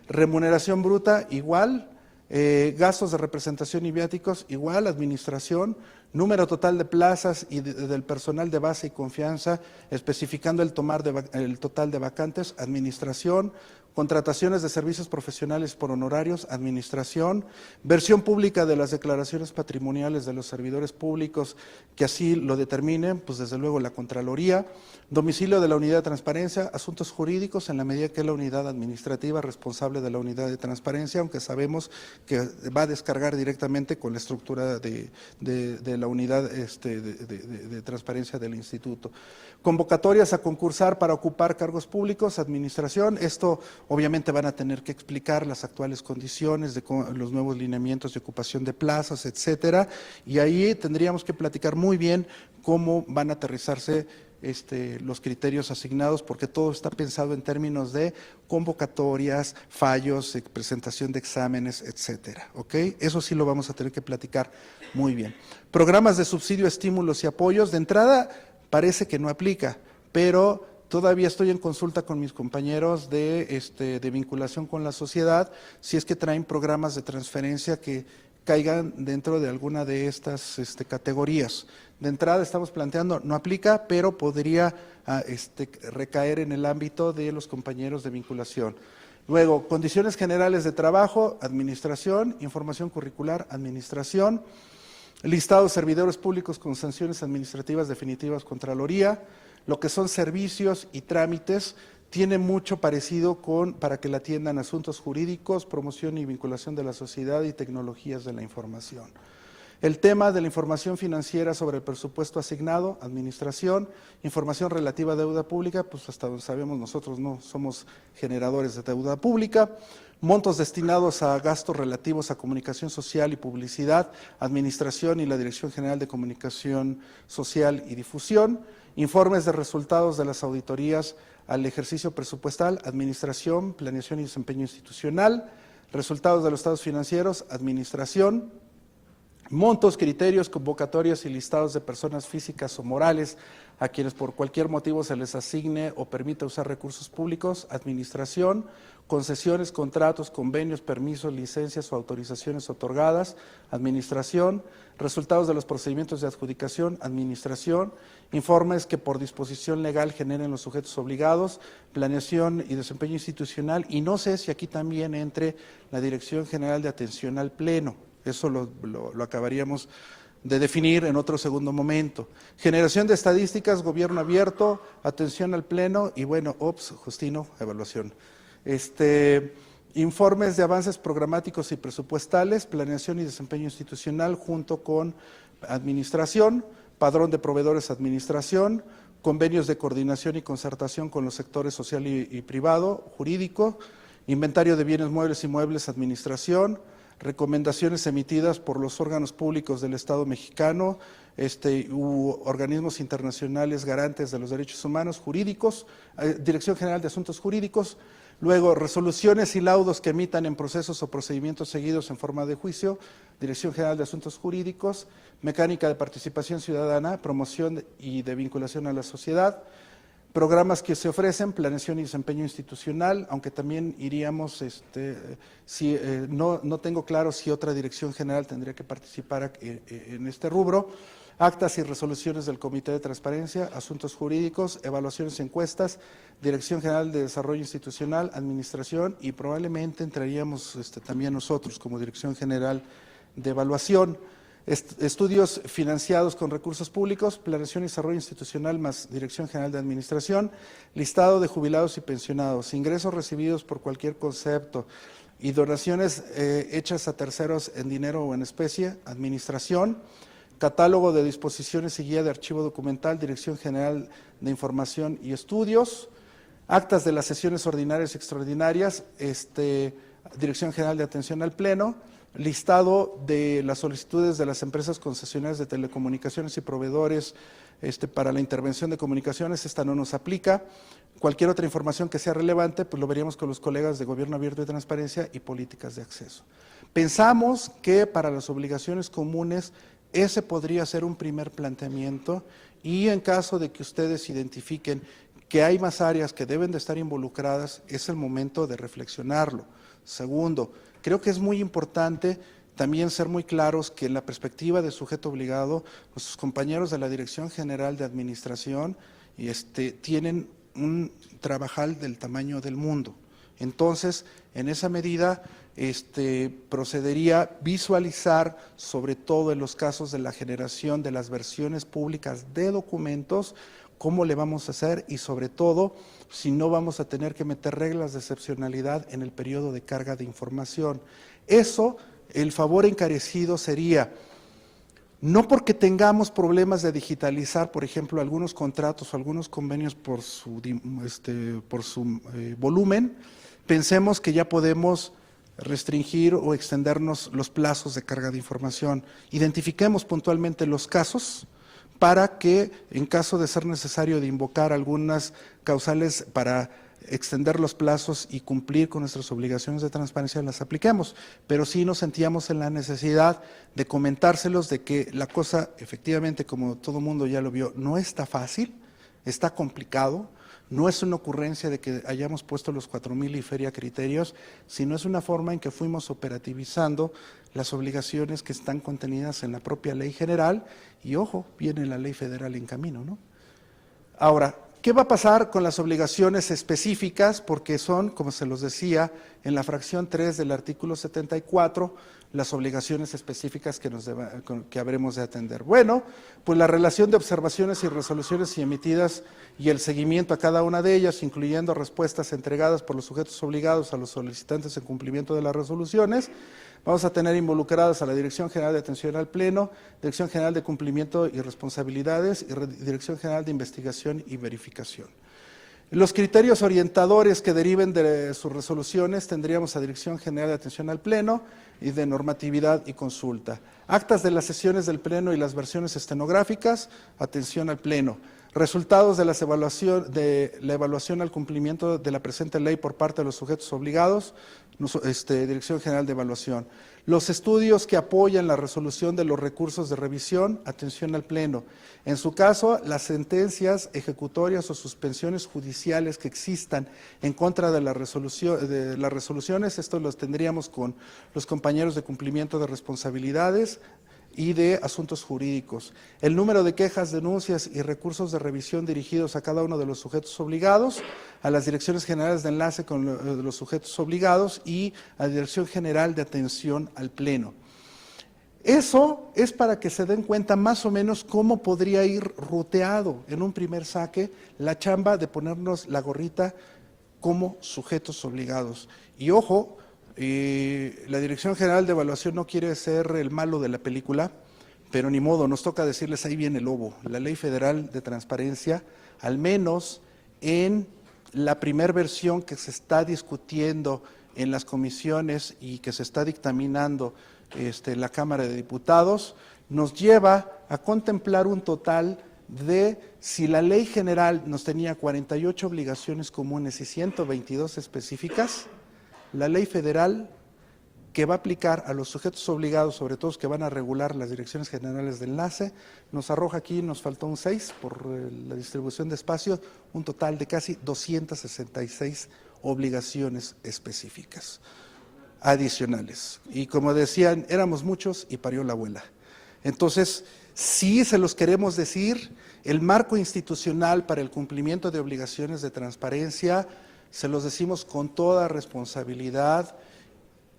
Remuneración bruta, igual. Gastos de representación y viáticos, igual, administración. Número total de plazas y del personal de base y confianza, especificando el total de vacantes, administración. Contrataciones de servicios profesionales por honorarios, administración. Versión pública de las declaraciones patrimoniales de los servidores públicos, que así lo determinen, pues desde luego la Contraloría. Domicilio de la unidad de transparencia, asuntos jurídicos, en la medida que es la unidad administrativa responsable de la unidad de transparencia, aunque sabemos que va a descargar directamente con la estructura de la unidad de transparencia del instituto. Convocatorias a concursar para ocupar cargos públicos, administración. Esto obviamente van a tener que explicar las actuales condiciones de los nuevos lineamientos de ocupación de plazas, etcétera, y ahí tendríamos que platicar muy bien cómo van a aterrizarse los criterios asignados, porque todo está pensado en términos de convocatorias, fallos, presentación de exámenes, etcétera, ¿ok? Eso sí lo vamos a tener que platicar muy bien. Programas de subsidio, estímulos y apoyos, de entrada parece que no aplica, pero todavía estoy en consulta con mis compañeros de vinculación con la sociedad, si es que traen programas de transferencia que caigan dentro de alguna de estas categorías. De entrada estamos planteando, no aplica, pero podría recaer en el ámbito de los compañeros de vinculación. Luego, condiciones generales de trabajo, administración, información curricular, administración, listado de servidores públicos con sanciones administrativas definitivas, Contraloría, lo que son servicios y trámites, tiene mucho parecido con para que la atiendan asuntos jurídicos, promoción y vinculación de la sociedad y tecnologías de la información. El tema de la información financiera sobre el presupuesto asignado, administración, información relativa a deuda pública, pues hasta donde sabemos nosotros no somos generadores de deuda pública, montos destinados a gastos relativos a comunicación social y publicidad, administración y la Dirección General de Comunicación Social y Difusión, informes de resultados de las auditorías al ejercicio presupuestal, administración, planeación y desempeño institucional, resultados de los estados financieros, administración, montos, criterios, convocatorias y listados de personas físicas o morales a quienes por cualquier motivo se les asigne o permita usar recursos públicos, administración, concesiones, contratos, convenios, permisos, licencias o autorizaciones otorgadas, administración, resultados de los procedimientos de adjudicación, administración, informes que por disposición legal generen los sujetos obligados, planeación y desempeño institucional, y no sé si aquí también entre la Dirección General de Atención al Pleno. Eso lo acabaríamos de definir en otro segundo momento. Generación de estadísticas, gobierno abierto, atención al pleno y bueno, Justino, evaluación. Informes de avances programáticos y presupuestales, planeación y desempeño institucional junto con administración, padrón de proveedores administración, convenios de coordinación y concertación con los sectores social y privado, jurídico, inventario de bienes muebles y muebles, administración, recomendaciones emitidas por los órganos públicos del Estado mexicano u organismos internacionales garantes de los derechos humanos jurídicos, Dirección General de Asuntos Jurídicos, luego resoluciones y laudos que emitan en procesos o procedimientos seguidos en forma de juicio, Dirección General de Asuntos Jurídicos, mecánica de participación ciudadana, promoción y de vinculación a la sociedad, programas que se ofrecen, planeación y desempeño institucional, aunque también iríamos, no tengo claro si otra dirección general tendría que participar en este rubro, actas y resoluciones del Comité de Transparencia, asuntos jurídicos, evaluaciones y encuestas, Dirección General de Desarrollo Institucional, administración y probablemente entraríamos también nosotros como Dirección General de Evaluación. Estudios financiados con recursos públicos, planeación y desarrollo institucional más Dirección General de Administración, listado de jubilados y pensionados, ingresos recibidos por cualquier concepto y donaciones hechas a terceros en dinero o en especie, administración, catálogo de disposiciones y guía de archivo documental, Dirección General de Información y Estudios, actas de las sesiones ordinarias y extraordinarias, Dirección General de Atención al Pleno, listado de las solicitudes de las empresas concesionarias de telecomunicaciones y proveedores para la intervención de comunicaciones, esta no nos aplica. Cualquier otra información que sea relevante, pues lo veríamos con los colegas de Gobierno Abierto y Transparencia y Políticas de Acceso. Pensamos que para las obligaciones comunes ese podría ser un primer planteamiento y en caso de que ustedes identifiquen que hay más áreas que deben de estar involucradas, es el momento de reflexionarlo. Segundo, creo que es muy importante también ser muy claros que en la perspectiva de sujeto obligado, nuestros compañeros de la Dirección General de Administración tienen un trabajal del tamaño del mundo. Entonces, en esa medida, procedería visualizar, sobre todo en los casos de la generación de las versiones públicas de documentos, cómo le vamos a hacer y sobre todo si no vamos a tener que meter reglas de excepcionalidad en el periodo de carga de información. Eso, el favor encarecido sería, no porque tengamos problemas de digitalizar, por ejemplo, algunos contratos o algunos convenios por su volumen, pensemos que ya podemos restringir o extendernos los plazos de carga de información. Identifiquemos puntualmente los casos para que, en caso de ser necesario de invocar algunas causales para extender los plazos y cumplir con nuestras obligaciones de transparencia, las apliquemos. Pero sí nos sentíamos en la necesidad de comentárselos de que la cosa, efectivamente, como todo mundo ya lo vio, no está fácil, está complicado. No es una ocurrencia de que hayamos puesto los 4,000 y feria criterios, sino es una forma en que fuimos operativizando las obligaciones que están contenidas en la propia ley general y, ojo, viene la ley federal en camino, ¿no? Ahora, ¿Qué va a pasar con las obligaciones específicas? Porque son, como se los decía, en la fracción 3 del artículo 74, las obligaciones específicas que habremos de atender. Bueno, pues la relación de observaciones y resoluciones emitidas y el seguimiento a cada una de ellas, incluyendo respuestas entregadas por los sujetos obligados a los solicitantes en cumplimiento de las resoluciones. Vamos a tener involucradas a la Dirección General de Atención al Pleno, Dirección General de Cumplimiento y Responsabilidades y Dirección General de Investigación y Verificación. Los criterios orientadores que deriven de sus resoluciones tendríamos a Dirección General de Atención al Pleno y de Normatividad y Consulta. Actas de las sesiones del Pleno y las versiones estenográficas, atención al Pleno. Resultados de la evaluación al cumplimiento de la presente ley por parte de los sujetos obligados, Dirección General de Evaluación. Los estudios que apoyan la resolución de los recursos de revisión, atención al Pleno. En su caso, las sentencias ejecutorias o suspensiones judiciales que existan en contra de las resoluciones, esto los tendríamos con los compañeros de cumplimiento de responsabilidades y de asuntos jurídicos. El número de quejas, denuncias y recursos de revisión dirigidos a cada uno de los sujetos obligados, a las direcciones generales de enlace con los sujetos obligados y a la Dirección General de Atención al Pleno. Eso es para que se den cuenta más o menos cómo podría ir ruteado en un primer saque la chamba de ponernos la gorrita como sujetos obligados. Y ojo, la Dirección General de Evaluación no quiere ser el malo de la película, pero ni modo, nos toca decirles ahí viene el lobo. La Ley Federal de Transparencia, al menos en la primera versión que se está discutiendo en las comisiones y que se está dictaminando en la Cámara de Diputados, nos lleva a contemplar un total de, si la Ley General nos tenía 48 obligaciones comunes y 122 específicas, la Ley Federal que va a aplicar a los sujetos obligados, sobre todo los que van a regular las direcciones generales de enlace, nos arroja aquí, nos faltó un 6 por la distribución de espacio, un total de casi 266 obligaciones específicas adicionales. Y como decían, éramos muchos y parió la abuela. Entonces, sí se los queremos decir, el marco institucional para el cumplimiento de obligaciones de transparencia, se los decimos con toda responsabilidad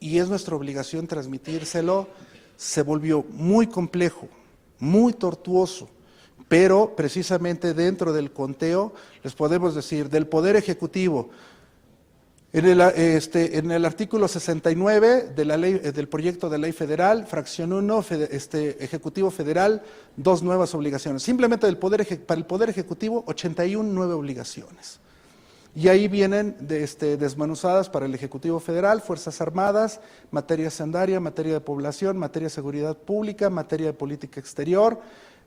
y es nuestra obligación transmitírselo, se volvió muy complejo, muy tortuoso, pero precisamente dentro del conteo les podemos decir del Poder Ejecutivo. En el artículo 69 de la ley, del proyecto de ley federal, fracción 1, Ejecutivo Federal, 2 nuevas obligaciones. Simplemente para el Poder Ejecutivo, 81 nuevas obligaciones. Y ahí vienen desmenuzadas para el Ejecutivo Federal, Fuerzas Armadas, materia hacendaria, materia de población, materia de seguridad pública, materia de política exterior,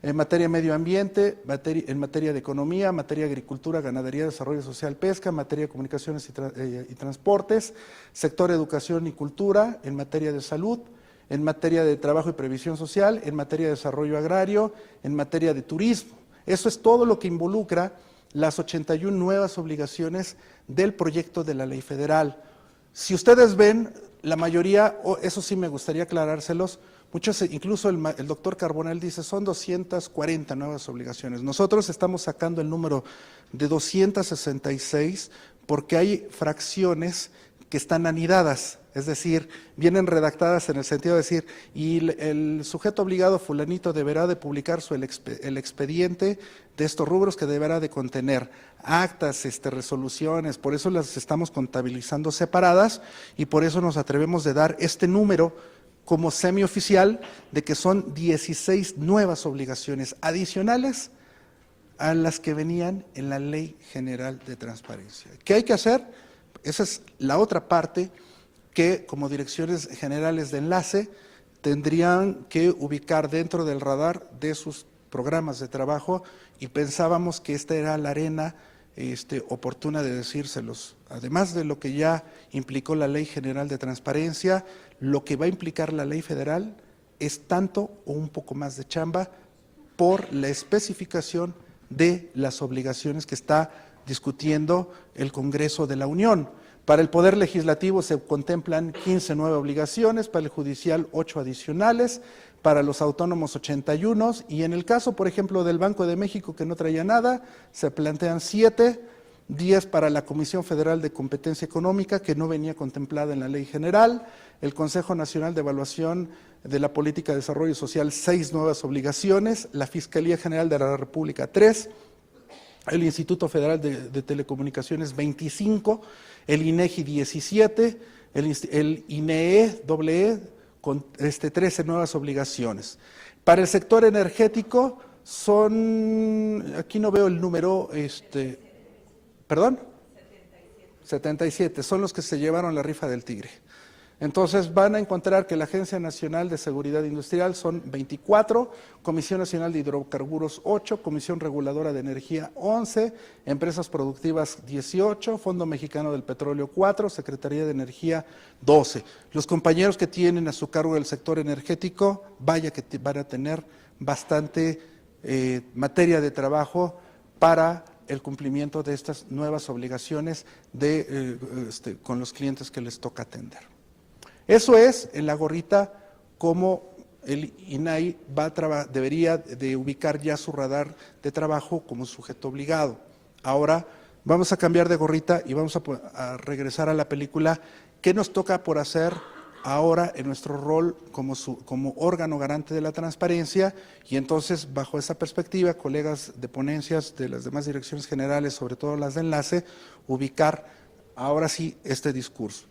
en materia de medio ambiente, en materia de economía, materia de agricultura, ganadería, desarrollo social, pesca, materia de comunicaciones y transportes, sector educación y cultura, en materia de salud, en materia de trabajo y previsión social, en materia de desarrollo agrario, en materia de turismo. Eso es todo lo que involucra las 81 nuevas obligaciones del proyecto de la ley federal. Si ustedes ven, la mayoría, eso sí me gustaría aclarárselos, muchos, incluso el doctor Carbonell dice, son 240 nuevas obligaciones. Nosotros estamos sacando el número de 266 porque hay fracciones que están anidadas, es decir, vienen redactadas en el sentido de decir, y el sujeto obligado fulanito deberá de publicar el expediente de estos rubros que deberá de contener actas, resoluciones, por eso las estamos contabilizando separadas y por eso nos atrevemos de dar este número como semioficial de que son 16 nuevas obligaciones adicionales a las que venían en la Ley General de Transparencia. ¿Qué hay que hacer? Esa es la otra parte que como direcciones generales de enlace tendrían que ubicar dentro del radar de sus programas de trabajo y pensábamos que esta era la arena oportuna de decírselos. Además de lo que ya implicó la Ley General de Transparencia, lo que va a implicar la Ley Federal es tanto o un poco más de chamba por la especificación de las obligaciones que está discutiendo el Congreso de la Unión. Para el Poder Legislativo se contemplan 15 nuevas obligaciones, para el Judicial 8 adicionales, para los autónomos 81, y en el caso, por ejemplo, del Banco de México, que no traía nada, se plantean 7, 10 para la Comisión Federal de Competencia Económica, que no venía contemplada en la Ley General, el Consejo Nacional de Evaluación de la Política de Desarrollo Social, 6 nuevas obligaciones, la Fiscalía General de la República, 3, el Instituto Federal de Telecomunicaciones, 25, el INEGI, 17, el INEE, con 13 nuevas obligaciones. Para el sector energético son, aquí no veo el número, ¿perdón? 77, son los que se llevaron la rifa del tigre. Entonces van a encontrar que la Agencia Nacional de Seguridad Industrial son 24, Comisión Nacional de Hidrocarburos 8, Comisión Reguladora de Energía 11, Empresas Productivas 18, Fondo Mexicano del Petróleo 4, Secretaría de Energía 12. Los compañeros que tienen a su cargo el sector energético, vaya que van a tener bastante materia de trabajo para el cumplimiento de estas nuevas obligaciones con los clientes que les toca atender. Eso es, en la gorrita, como el INAI debería de ubicar ya su radar de trabajo como sujeto obligado. Ahora vamos a cambiar de gorrita y vamos a regresar a la película. ¿Qué nos toca por hacer ahora en nuestro rol como órgano garante de la transparencia? Y entonces, bajo esa perspectiva, colegas de ponencias de las demás direcciones generales, sobre todo las de enlace, ubicar ahora sí este discurso.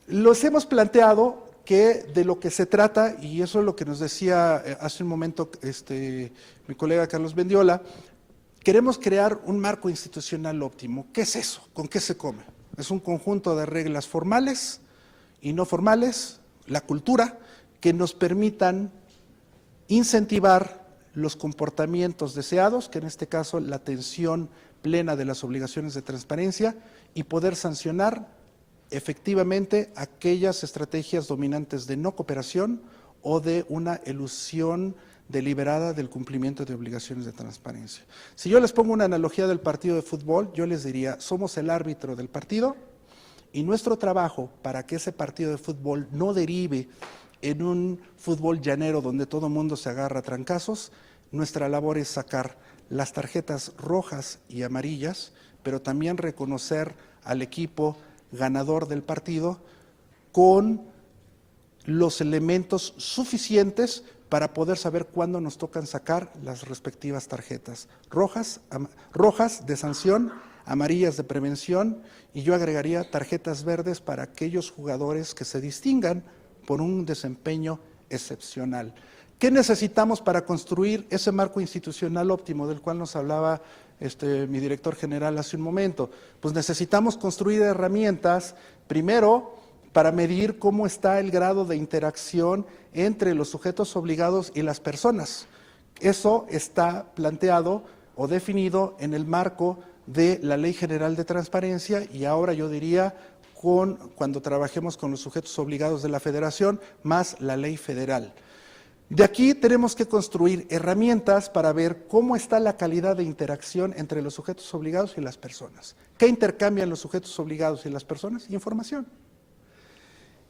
Los hemos planteado que de lo que se trata, y eso es lo que nos decía hace un momento mi colega Carlos Bendiola, queremos crear un marco institucional óptimo. ¿Qué es eso? ¿Con qué se come? Es un conjunto de reglas formales y no formales, la cultura, que nos permitan incentivar los comportamientos deseados, que en este caso la atención plena de las obligaciones de transparencia, y poder sancionar efectivamente aquellas estrategias dominantes de no cooperación o de una elusión deliberada del cumplimiento de obligaciones de transparencia. Si yo les pongo una analogía del partido de fútbol, yo les diría, somos el árbitro del partido y nuestro trabajo para que ese partido de fútbol no derive en un fútbol llanero donde todo el mundo se agarra a trancazos, nuestra labor es sacar las tarjetas rojas y amarillas, pero también reconocer al equipo ganador del partido con los elementos suficientes para poder saber cuándo nos tocan sacar las respectivas tarjetas rojas de sanción, amarillas de prevención, y yo agregaría tarjetas verdes para aquellos jugadores que se distingan por un desempeño excepcional. ¿Qué necesitamos para construir ese marco institucional óptimo del cual nos hablaba mi director general hace un momento? Pues necesitamos construir herramientas, primero, para medir cómo está el grado de interacción entre los sujetos obligados y las personas. Eso está planteado o definido en el marco de la Ley General de Transparencia, y ahora yo diría cuando trabajemos con los sujetos obligados de la Federación, más la Ley Federal. De aquí tenemos que construir herramientas para ver cómo está la calidad de interacción entre los sujetos obligados y las personas. ¿Qué intercambian los sujetos obligados y las personas? Información.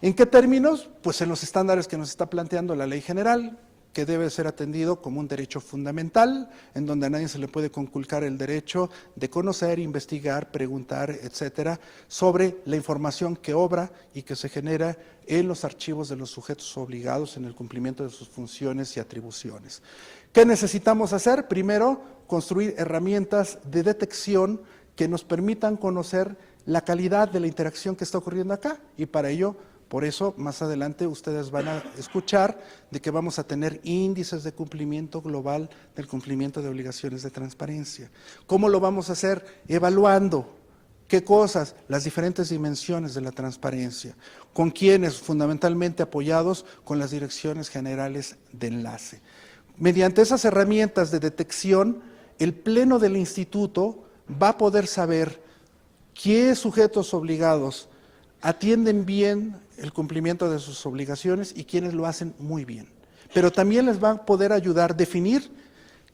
¿En qué términos? Pues en los estándares que nos está planteando la Ley General, que debe ser atendido como un derecho fundamental, en donde a nadie se le puede conculcar el derecho de conocer, investigar, preguntar, etcétera, sobre la información que obra y que se genera en los archivos de los sujetos obligados en el cumplimiento de sus funciones y atribuciones. ¿Qué necesitamos hacer? Primero, construir herramientas de detección que nos permitan conocer la calidad de la interacción que está ocurriendo acá, y para ello, por eso, más adelante ustedes van a escuchar de que vamos a tener índices de cumplimiento global del cumplimiento de obligaciones de transparencia. ¿Cómo lo vamos a hacer? Evaluando. ¿Qué cosas? Las diferentes dimensiones de la transparencia. ¿Con quiénes? Fundamentalmente apoyados con las direcciones generales de enlace. Mediante esas herramientas de detección, el pleno del instituto va a poder saber qué sujetos obligados atienden bien el cumplimiento de sus obligaciones y quienes lo hacen muy bien. Pero también les va a poder ayudar a definir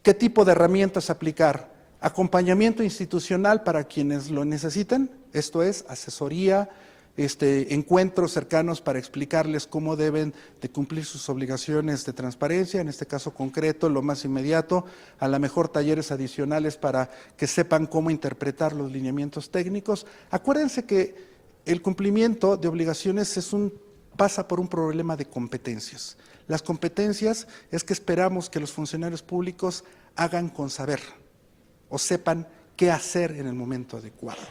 qué tipo de herramientas aplicar. Acompañamiento institucional para quienes lo necesiten, esto es asesoría, encuentros cercanos para explicarles cómo deben de cumplir sus obligaciones de transparencia, en este caso concreto, lo más inmediato, a lo mejor talleres adicionales para que sepan cómo interpretar los lineamientos técnicos. Acuérdense que el cumplimiento de obligaciones pasa por un problema de competencias. Las competencias es que esperamos que los funcionarios públicos hagan con saber o sepan qué hacer en el momento adecuado.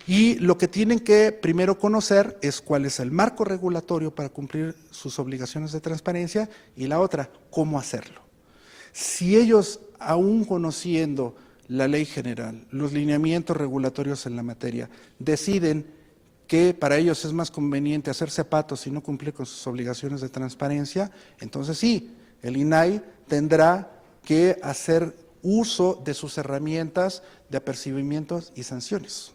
Y lo que tienen que primero conocer es cuál es el marco regulatorio para cumplir sus obligaciones de transparencia y la otra, cómo hacerlo. Si ellos, aún conociendo la ley general, los lineamientos regulatorios en la materia, deciden que para ellos es más conveniente hacerse patos y no cumplir con sus obligaciones de transparencia, entonces sí, el INAI tendrá que hacer uso de sus herramientas de apercibimientos y sanciones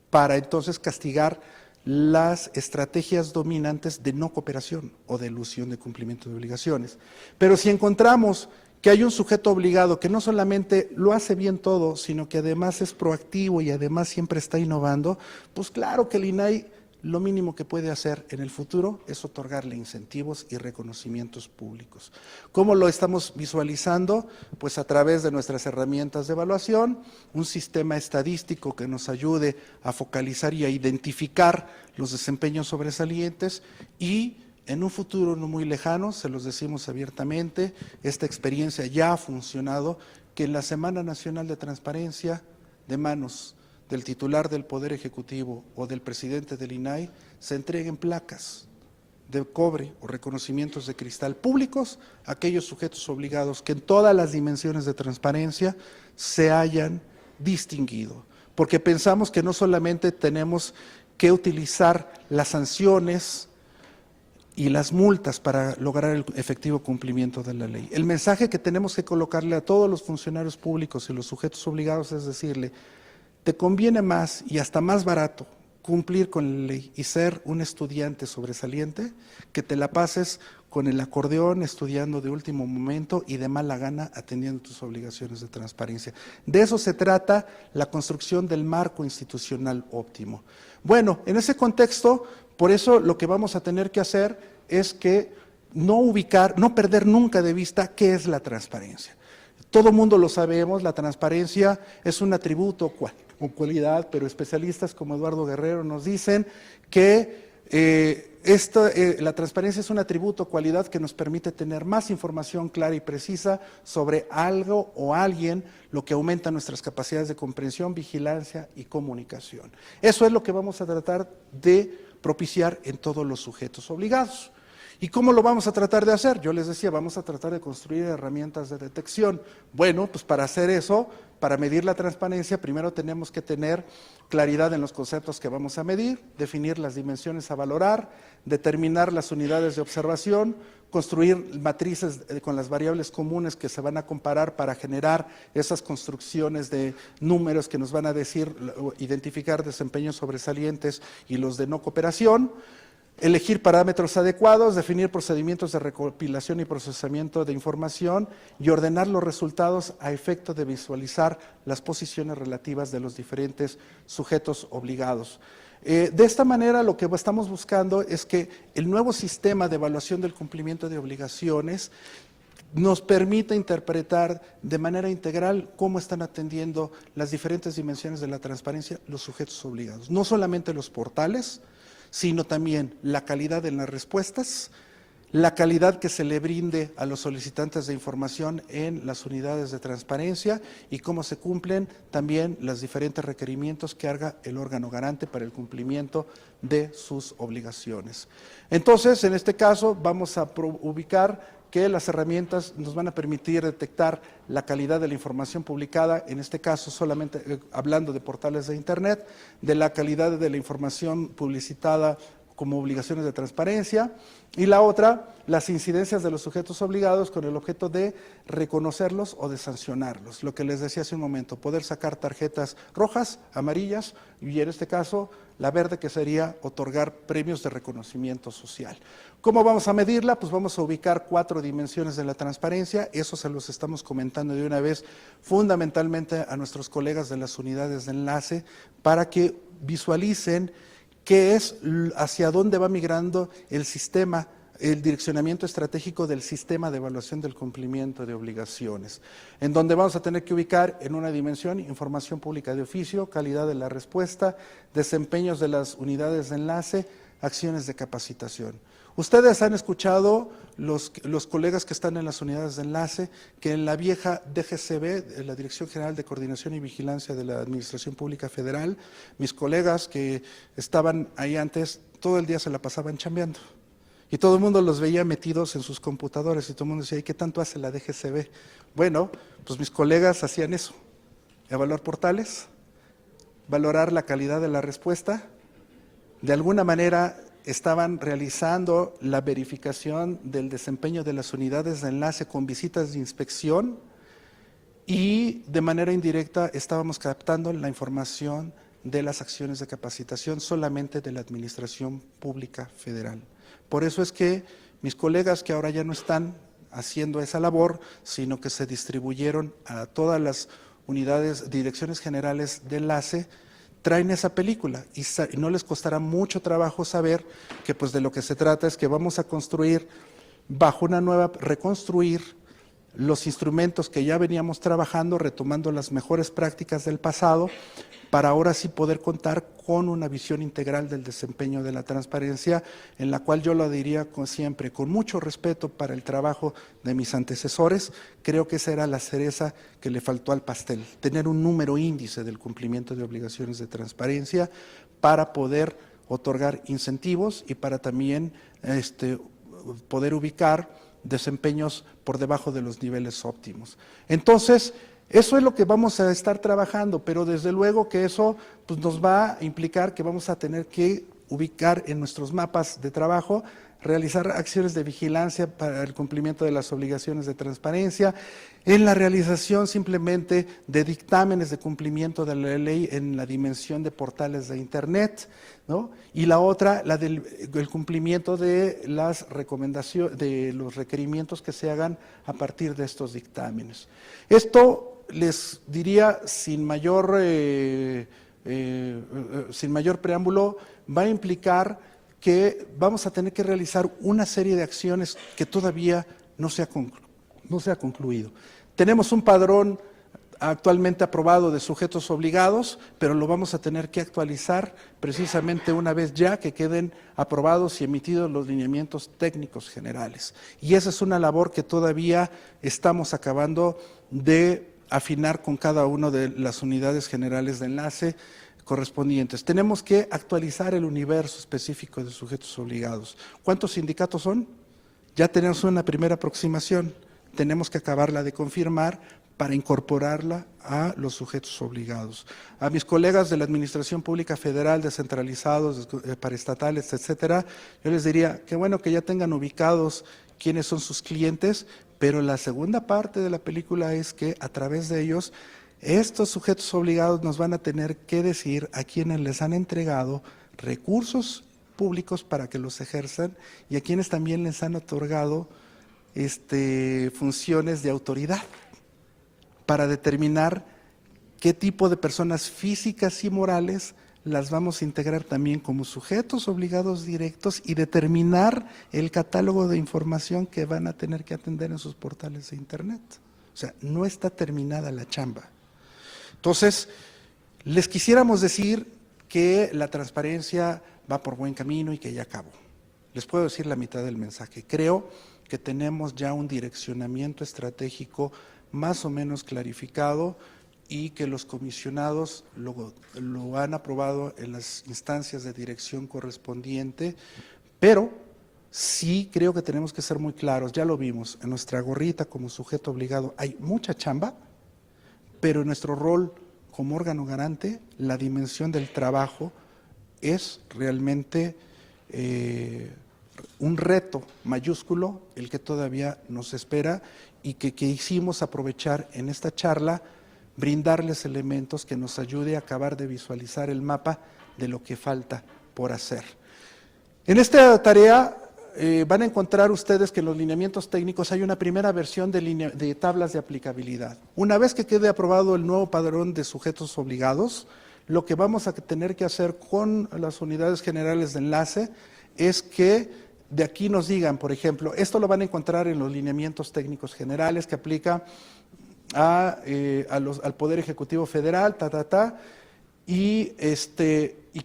para entonces castigar las estrategias dominantes de no cooperación o de elusión de cumplimiento de obligaciones. Pero si encontramos que hay un sujeto obligado que no solamente lo hace bien todo, sino que además es proactivo y además siempre está innovando, pues claro que el INAI lo mínimo que puede hacer en el futuro es otorgarle incentivos y reconocimientos públicos. ¿Cómo lo estamos visualizando? Pues a través de nuestras herramientas de evaluación, un sistema estadístico que nos ayude a focalizar y a identificar los desempeños sobresalientes y en un futuro no muy lejano, se los decimos abiertamente, esta experiencia ya ha funcionado, que en la Semana Nacional de Transparencia, de manos del titular del Poder Ejecutivo o del presidente del INAI, se entreguen placas de cobre o reconocimientos de cristal públicos a aquellos sujetos obligados que en todas las dimensiones de transparencia se hayan distinguido. Porque pensamos que no solamente tenemos que utilizar las sanciones y las multas para lograr el efectivo cumplimiento de la ley. El mensaje que tenemos que colocarle a todos los funcionarios públicos y los sujetos obligados es decirle: te conviene más y hasta más barato cumplir con la ley y ser un estudiante sobresaliente que te la pases con el acordeón estudiando de último momento y de mala gana atendiendo tus obligaciones de transparencia. De eso se trata la construcción del marco institucional óptimo. Bueno, en ese contexto, por eso lo que vamos a tener que hacer es que no perder nunca de vista qué es la transparencia. Todo mundo lo sabemos, la transparencia es un atributo o cualidad, pero especialistas como Eduardo Guerrero nos dicen que la transparencia es un atributo o cualidad que nos permite tener más información clara y precisa sobre algo o alguien, lo que aumenta nuestras capacidades de comprensión, vigilancia y comunicación. Eso es lo que vamos a tratar de propiciar en todos los sujetos obligados. ¿Y cómo lo vamos a tratar de hacer? Yo les decía, vamos a tratar de construir herramientas de detección. Bueno, pues para hacer eso, para medir la transparencia, primero tenemos que tener claridad en los conceptos que vamos a medir, definir las dimensiones a valorar, determinar las unidades de observación, construir matrices con las variables comunes que se van a comparar para generar esas construcciones de números que nos van a decir, identificar desempeños sobresalientes y los de no cooperación. Elegir parámetros adecuados, definir procedimientos de recopilación y procesamiento de información y ordenar los resultados a efecto de visualizar las posiciones relativas de los diferentes sujetos obligados. De esta manera lo que estamos buscando es que el nuevo sistema de evaluación del cumplimiento de obligaciones nos permita interpretar de manera integral cómo están atendiendo las diferentes dimensiones de la transparencia los sujetos obligados. No solamente los portales, sino también la calidad en las respuestas, la calidad que se le brinde a los solicitantes de información en las unidades de transparencia y cómo se cumplen también los diferentes requerimientos que haga el órgano garante para el cumplimiento de sus obligaciones. Entonces, en este caso, vamos a ubicar que las herramientas nos van a permitir detectar la calidad de la información publicada, en este caso solamente hablando de portales de Internet, de la calidad de la información publicitada como obligaciones de transparencia, y la otra, las incidencias de los sujetos obligados con el objeto de reconocerlos o de sancionarlos. Lo que les decía hace un momento, poder sacar tarjetas rojas, amarillas, y en este caso la verde, que sería otorgar premios de reconocimiento social. ¿Cómo vamos a medirla? Pues vamos a ubicar 4 dimensiones de la transparencia, eso se los estamos comentando de una vez fundamentalmente a nuestros colegas de las unidades de enlace para que visualicen que es hacia dónde va migrando el sistema, el direccionamiento estratégico del sistema de evaluación del cumplimiento de obligaciones, en donde vamos a tener que ubicar en una dimensión información pública de oficio, calidad de la respuesta, desempeños de las unidades de enlace, acciones de capacitación. Ustedes han escuchado, los colegas que están en las unidades de enlace, que en la vieja DGCB, la Dirección General de Coordinación y Vigilancia de la Administración Pública Federal, mis colegas que estaban ahí antes, todo el día se la pasaban chambeando. Y todo el mundo los veía metidos en sus computadores y todo el mundo decía, ¿y qué tanto hace la DGCB? Bueno, pues mis colegas hacían eso, evaluar portales, valorar la calidad de la respuesta, de alguna manera estaban realizando la verificación del desempeño de las unidades de enlace con visitas de inspección y de manera indirecta estábamos captando la información de las acciones de capacitación solamente de la Administración Pública Federal. Por eso es que mis colegas que ahora ya no están haciendo esa labor, sino que se distribuyeron a todas las unidades, direcciones generales de enlace, traen esa película y no les costará mucho trabajo saber que pues de lo que se trata es que vamos a construir bajo una nueva, reconstruir los instrumentos que ya veníamos trabajando, retomando las mejores prácticas del pasado, para ahora sí poder contar con una visión integral del desempeño de la transparencia, en la cual yo lo diría siempre, con mucho respeto para el trabajo de mis antecesores, creo que esa era la cereza que le faltó al pastel, tener un número índice del cumplimiento de obligaciones de transparencia para poder otorgar incentivos y para también poder ubicar desempeños por debajo de los niveles óptimos. Entonces, eso es lo que vamos a estar trabajando, pero desde luego que eso pues, nos va a implicar que vamos a tener que ubicar en nuestros mapas de trabajo, realizar acciones de vigilancia para el cumplimiento de las obligaciones de transparencia, en la realización simplemente de dictámenes de cumplimiento de la ley en la dimensión de portales de Internet, ¿no? Y la otra, la del cumplimiento de las recomendaciones, de los requerimientos que se hagan a partir de estos dictámenes. Esto les diría sin mayor preámbulo, va a implicar que vamos a tener que realizar una serie de acciones que todavía no se ha concluido. Tenemos un padrón actualmente aprobado de sujetos obligados, pero lo vamos a tener que actualizar precisamente una vez ya que queden aprobados y emitidos los lineamientos técnicos generales. Y esa es una labor que todavía estamos acabando de afinar con cada una de las unidades generales de enlace correspondientes. Tenemos que actualizar el universo específico de sujetos obligados. ¿Cuántos sindicatos son? Ya tenemos una primera aproximación. Tenemos que acabarla de confirmar para incorporarla a los sujetos obligados. A mis colegas de la Administración Pública Federal, descentralizados, paraestatales, etcétera, yo les diría que bueno que ya tengan ubicados quiénes son sus clientes, pero la segunda parte de la película es que a través de ellos, estos sujetos obligados nos van a tener que decir a quienes les han entregado recursos públicos para que los ejerzan y a quienes también les han otorgado funciones de autoridad para determinar qué tipo de personas físicas y morales las vamos a integrar también como sujetos obligados directos y determinar el catálogo de información que van a tener que atender en sus portales de Internet. O sea, no está terminada la chamba. Entonces, les quisiéramos decir que la transparencia va por buen camino y que ya acabó. Les puedo decir la mitad del mensaje. Creo que tenemos ya un direccionamiento estratégico más o menos clarificado y que los comisionados lo han aprobado en las instancias de dirección correspondiente, pero sí creo que tenemos que ser muy claros, ya lo vimos, en nuestra gorrita como sujeto obligado hay mucha chamba, pero en nuestro rol como órgano garante, la dimensión del trabajo es realmente un reto mayúsculo, el que todavía nos espera y que quisimos aprovechar en esta charla, brindarles elementos que nos ayude a acabar de visualizar el mapa de lo que falta por hacer. En esta tarea van a encontrar ustedes que en los lineamientos técnicos hay una primera versión de tablas de aplicabilidad. Una vez que quede aprobado el nuevo padrón de sujetos obligados, lo que vamos a tener que hacer con las unidades generales de enlace es que de aquí nos digan, por ejemplo, esto lo van a encontrar en los lineamientos técnicos generales que aplica al Poder Ejecutivo Federal, y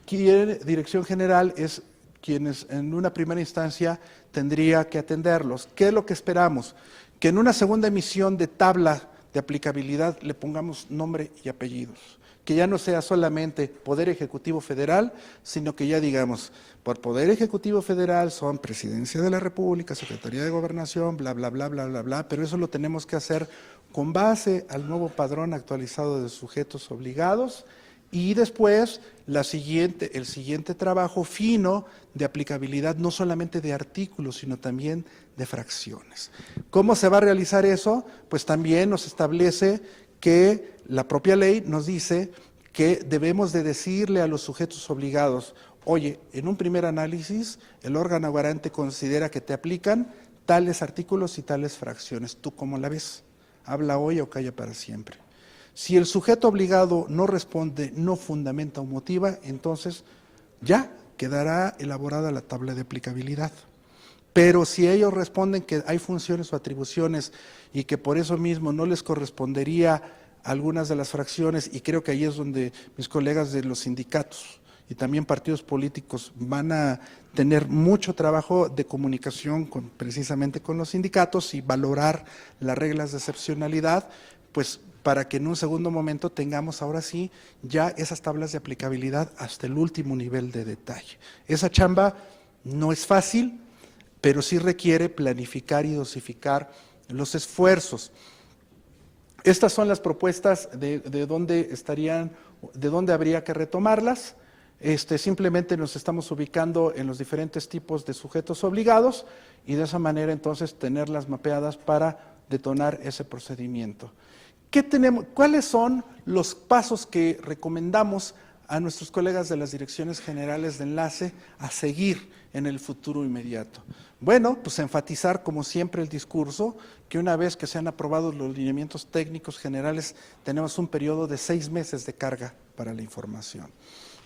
quien Dirección General es quienes en una primera instancia tendría que atenderlos. ¿Qué es lo que esperamos? Que en una segunda emisión de tabla de aplicabilidad le pongamos nombre y apellidos, que ya no sea solamente Poder Ejecutivo Federal, sino que ya digamos, por Poder Ejecutivo Federal son Presidencia de la República, Secretaría de Gobernación, bla, bla, bla, bla, bla, bla, pero eso lo tenemos que hacer con base al nuevo padrón actualizado de sujetos obligados y después el siguiente trabajo fino de aplicabilidad, no solamente de artículos, sino también de fracciones. ¿Cómo se va a realizar eso? Pues también nos establece que la propia ley nos dice que debemos de decirle a los sujetos obligados, oye, en un primer análisis el órgano garante considera que te aplican tales artículos y tales fracciones. ¿Tú cómo la ves? Habla hoy o calla para siempre. Si el sujeto obligado no responde, no fundamenta o motiva, entonces ya quedará elaborada la tabla de aplicabilidad. Pero si ellos responden que hay funciones o atribuciones y que por eso mismo no les correspondería algunas de las fracciones, y creo que ahí es donde mis colegas de los sindicatos y también partidos políticos van a tener mucho trabajo de comunicación precisamente con los sindicatos y valorar las reglas de excepcionalidad, pues para que en un segundo momento tengamos ahora sí ya esas tablas de aplicabilidad hasta el último nivel de detalle. Esa chamba no es fácil, pero sí requiere planificar y dosificar los esfuerzos. Estas son las propuestas de dónde habría que retomarlas. Simplemente nos estamos ubicando en los diferentes tipos de sujetos obligados y de esa manera entonces tenerlas mapeadas para detonar ese procedimiento. ¿Cuáles son los pasos que recomendamos a nuestros colegas de las direcciones generales de enlace a seguir en el futuro inmediato? Bueno, pues enfatizar como siempre el discurso, que una vez que se han aprobado los lineamientos técnicos generales, tenemos un periodo de 6 meses de carga para la información.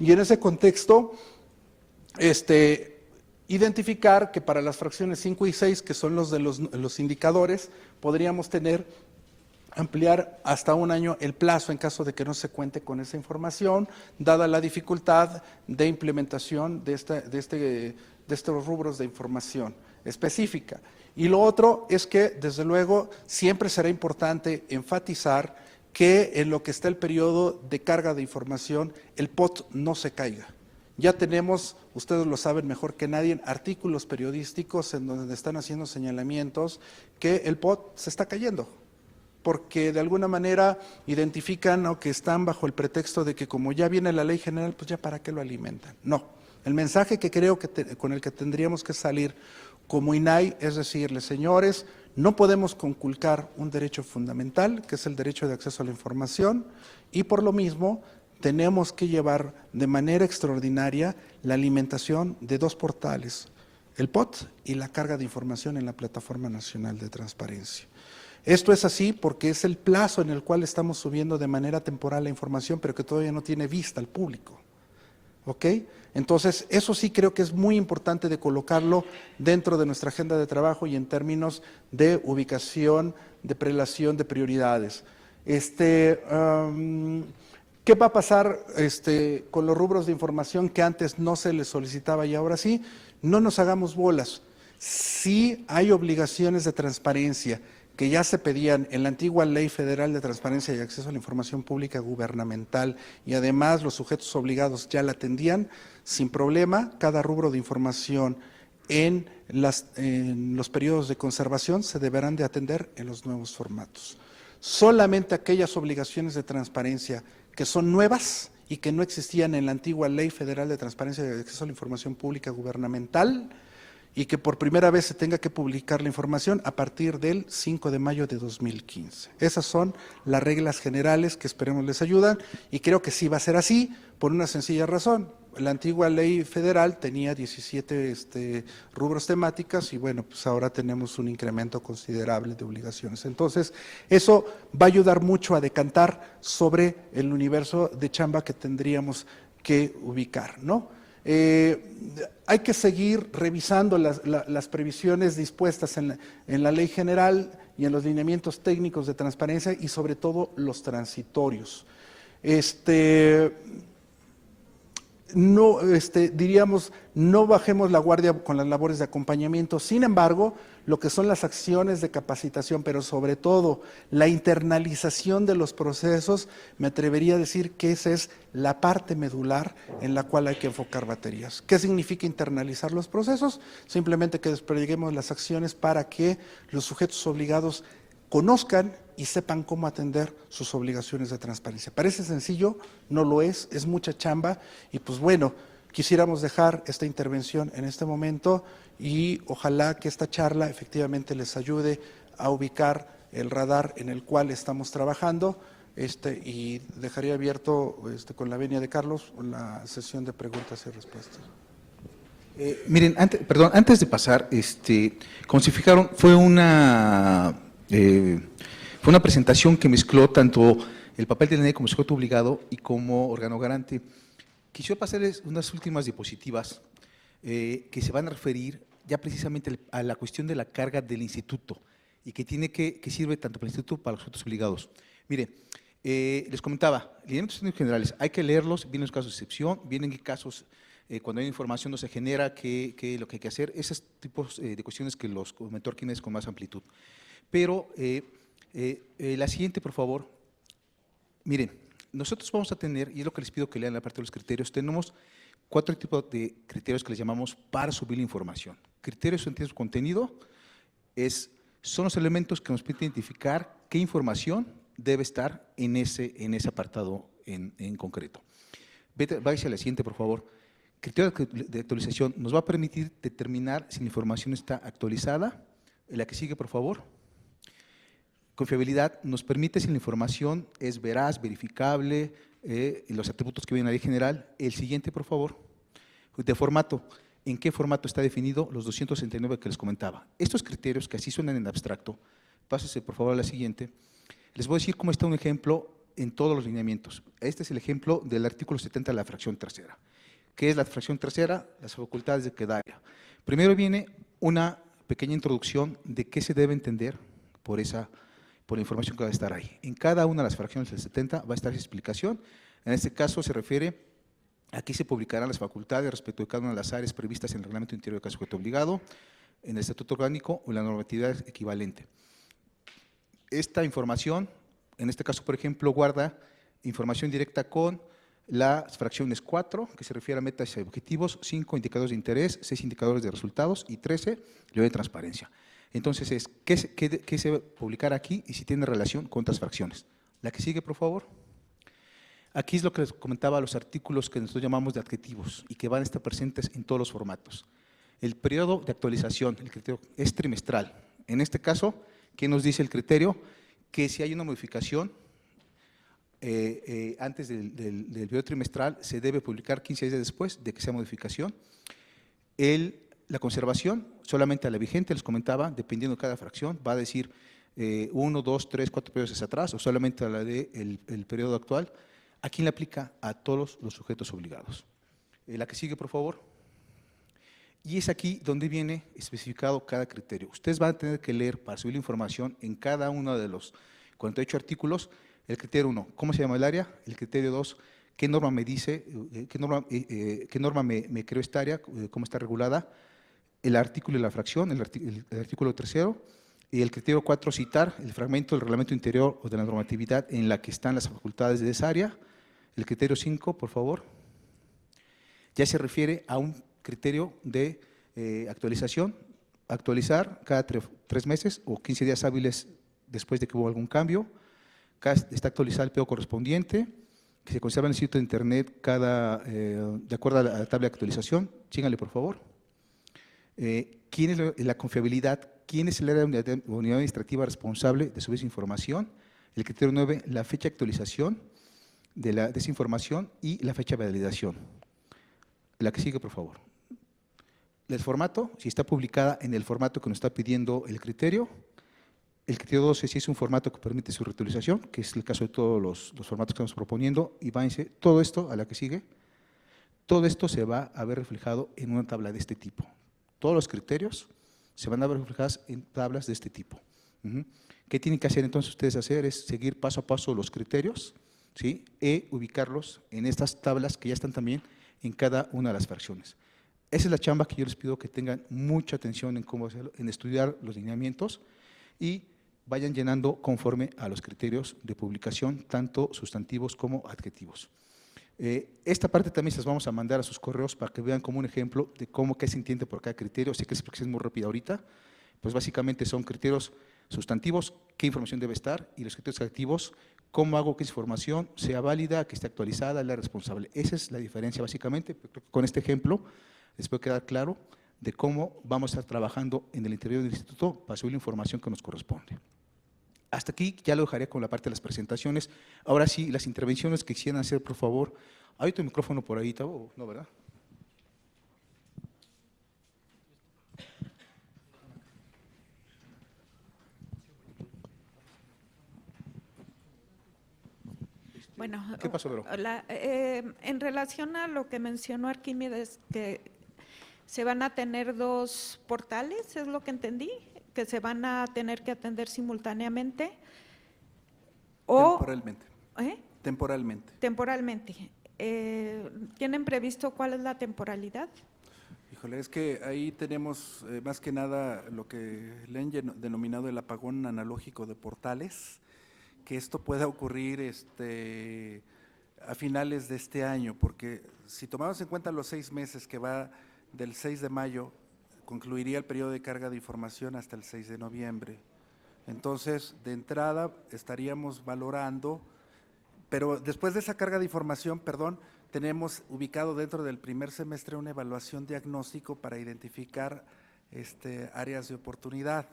Y en ese contexto, identificar que para las fracciones 5 y 6, que son los de los indicadores, podríamos ampliar hasta un año el plazo en caso de que no se cuente con esa información, dada la dificultad de implementación de estos rubros de información específica. Y lo otro es que, desde luego, siempre será importante enfatizar que en lo que está el periodo de carga de información, el POT no se caiga. Ya tenemos, ustedes lo saben mejor que nadie, artículos periodísticos en donde están haciendo señalamientos que el POT se está cayendo, porque de alguna manera identifican que están bajo el pretexto de que como ya viene la ley general, pues ya para qué lo alimentan. No, el mensaje que creo que con el que tendríamos que salir como INAI es decirles, señores, no podemos conculcar un derecho fundamental, que es el derecho de acceso a la información, y por lo mismo tenemos que llevar de manera extraordinaria la alimentación de 2 portales, el POT y la carga de información en la Plataforma Nacional de Transparencia. Esto es así porque es el plazo en el cual estamos subiendo de manera temporal la información, pero que todavía no tiene vista al público. ¿Ok? Entonces, eso sí creo que es muy importante de colocarlo dentro de nuestra agenda de trabajo y en términos de ubicación, de prelación de prioridades. ¿Qué va a pasar con los rubros de información que antes no se les solicitaba y ahora sí? No nos hagamos bolas. Sí hay obligaciones de transparencia que ya se pedían en la antigua Ley Federal de Transparencia y Acceso a la Información Pública Gubernamental, y además los sujetos obligados ya la atendían sin problema. Cada rubro de información en los periodos de conservación se deberán de atender en los nuevos formatos. Solamente aquellas obligaciones de transparencia que son nuevas y que no existían en la antigua Ley Federal de Transparencia y Acceso a la Información Pública Gubernamental y que por primera vez se tenga que publicar la información a partir del 5 de mayo de 2015. Esas son las reglas generales que esperemos les ayudan y creo que sí va a ser así por una sencilla razón. La antigua ley federal tenía 17 rubros temáticas y bueno, pues ahora tenemos un incremento considerable de obligaciones. Entonces, eso va a ayudar mucho a decantar sobre el universo de chamba que tendríamos que ubicar, ¿no? Hay que seguir revisando las previsiones dispuestas en la ley general y en los lineamientos técnicos de transparencia y sobre todo los transitorios. No, diríamos, no bajemos la guardia con las labores de acompañamiento. Sin embargo, lo que son las acciones de capacitación, pero sobre todo la internalización de los procesos, me atrevería a decir que esa es la parte medular en la cual hay que enfocar baterías. ¿Qué significa internalizar los procesos? Simplemente que desplieguemos las acciones para que los sujetos obligados conozcan y sepan cómo atender sus obligaciones de transparencia. Parece sencillo, no lo es mucha chamba y pues bueno, quisiéramos dejar esta intervención en este momento y ojalá que esta charla efectivamente les ayude a ubicar el radar en el cual estamos trabajando y dejaría abierto con la venia de Carlos la sesión de preguntas y respuestas. Miren, antes de pasar, como se fijaron, fue una presentación que mezcló tanto el papel del INE como sujeto obligado y como órgano garante. Quisiera pasarles unas últimas diapositivas que se van a referir ya precisamente a la cuestión de la carga del instituto y que sirve tanto para el instituto como para los sujetos obligados. Mire, les comentaba, lineamientos técnicos generales, hay que leerlos, vienen los casos de excepción, vienen casos cuando hay información no se genera, lo que hay que hacer, esos tipos de cuestiones que los comentó Arquímedes con más amplitud. Pero la siguiente, por favor. Miren, nosotros vamos a tener, y es lo que les pido que lean la parte de los criterios, tenemos 4 tipos de criterios que les llamamos para subir la información. Criterios en su contenido son los elementos que nos permiten identificar qué información debe estar en ese apartado en concreto. Váyase a la siguiente, por favor. Criterio de actualización nos va a permitir determinar si la información está actualizada. La que sigue, por favor. Confiabilidad nos permite si la información es veraz, verificable, los atributos que vienen a la ley general. El siguiente, por favor. De formato. ¿En qué formato está definido? Los 269 que les comentaba. Estos criterios que así suenan en abstracto, pásese por favor a la siguiente. Les voy a decir cómo está un ejemplo en todos los lineamientos. Este es el ejemplo del artículo 70 de la fracción tercera. ¿Qué es la fracción tercera? Las facultades de quedaria. Primero viene una pequeña introducción de qué se debe entender por la información que va a estar ahí. En cada una de las fracciones del 70 va a estar esa explicación. En este caso se refiere, aquí se publicarán las facultades respecto de cada una de las áreas previstas en el reglamento interior de cada sujeto obligado, en el estatuto orgánico o en la normatividad equivalente. Esta información, en este caso, por ejemplo, guarda información directa con las fracciones 4, que se refiere a metas y objetivos, 5 indicadores de interés, 6 indicadores de resultados y 13, ley de transparencia. Entonces, ¿qué se va a publicar aquí y si tiene relación con otras fracciones? La que sigue, por favor. Aquí es lo que les comentaba, los artículos que nosotros llamamos de adjetivos y que van a estar presentes en todos los formatos. El periodo de actualización, el criterio es trimestral. En este caso, ¿qué nos dice el criterio? Que si hay una modificación antes del periodo trimestral, se debe publicar 15 días después de que sea modificación. La conservación, solamente a la vigente, les comentaba, dependiendo de cada fracción, va a decir 1, 2, 3, 4 periodos hacia atrás o solamente a la del periodo actual. ¿A quién le aplica? A todos los sujetos obligados. La que sigue, por favor. Y es aquí donde viene especificado cada criterio. Ustedes van a tener que leer para subir la información en cada uno de los 48 artículos. El criterio 1, ¿cómo se llama el área? El criterio 2, ¿qué norma me dice? ¿Qué norma me creó esta área? ¿Cómo está regulada? El artículo y la fracción, el artículo 3º, y el criterio 4, citar el fragmento del reglamento interior o de la normatividad en la que están las facultades de esa área. El criterio 5, por favor, ya se refiere a un criterio de actualización, actualizar cada 3 meses o 15 días hábiles después de que hubo algún cambio. Está actualizado el PO correspondiente, que se conserva en el sitio de internet de acuerdo a la tabla de actualización. Síganle, por favor. quién es la confiabilidad, quién es el área de unidad administrativa responsable de subir esa información. El criterio 9, la fecha de actualización de esa información y la fecha de validación. La que sigue, por favor. El formato, si está publicada en el formato que nos está pidiendo el criterio. El criterio 12, si es un formato que permite su reutilización, que es el caso de todos los formatos que estamos proponiendo. Y váyanse, todo esto, a la que sigue, todo esto se va a ver reflejado en una tabla de este tipo. Todos los criterios se van a ver reflejados en tablas de este tipo. ¿Qué tienen que hacer entonces ustedes hacer? Es seguir paso a paso los criterios, ¿sí? E ubicarlos en estas tablas que ya están también en cada una de las fracciones. Esa es la chamba que yo les pido que tengan mucha atención en cómo hacerlo, en estudiar los lineamientos y vayan llenando conforme a los criterios de publicación, tanto sustantivos como adjetivos. Esta parte también se las vamos a mandar a sus correos para que vean como un ejemplo de qué se entiende por cada criterio. Sé que es muy rápida ahorita, pues básicamente son criterios sustantivos, qué información debe estar, y los criterios adjetivos, cómo hago que esa información sea válida, que esté actualizada, la responsable. Esa es la diferencia básicamente. Con este ejemplo les puede quedar claro de cómo vamos a estar trabajando en el interior del instituto para subir la información que nos corresponde. Hasta aquí ya lo dejaré con la parte de las presentaciones. Ahora sí, las intervenciones que quisieran hacer, por favor. ¿Hay tu micrófono por ahí, Tavo? No, ¿verdad? Bueno, ¿Qué pasó, Vero? en relación a lo que mencionó Arquímedes, que se van a tener 2 portales, es lo que entendí, que se van a tener que atender simultáneamente. O, temporalmente. Temporalmente. Temporalmente. ¿Tienen previsto cuál es la temporalidad? Híjole, es que ahí tenemos más que nada lo que le han denominado el apagón analógico de portales, que esto pueda ocurrir a finales de este año, porque si tomamos en cuenta los 6 meses que va del 6 de mayo, concluiría el periodo de carga de información hasta el 6 de noviembre. Entonces, de entrada estaríamos valorando, pero después de esa carga de información, tenemos ubicado dentro del primer semestre una evaluación diagnóstico para identificar áreas de oportunidad.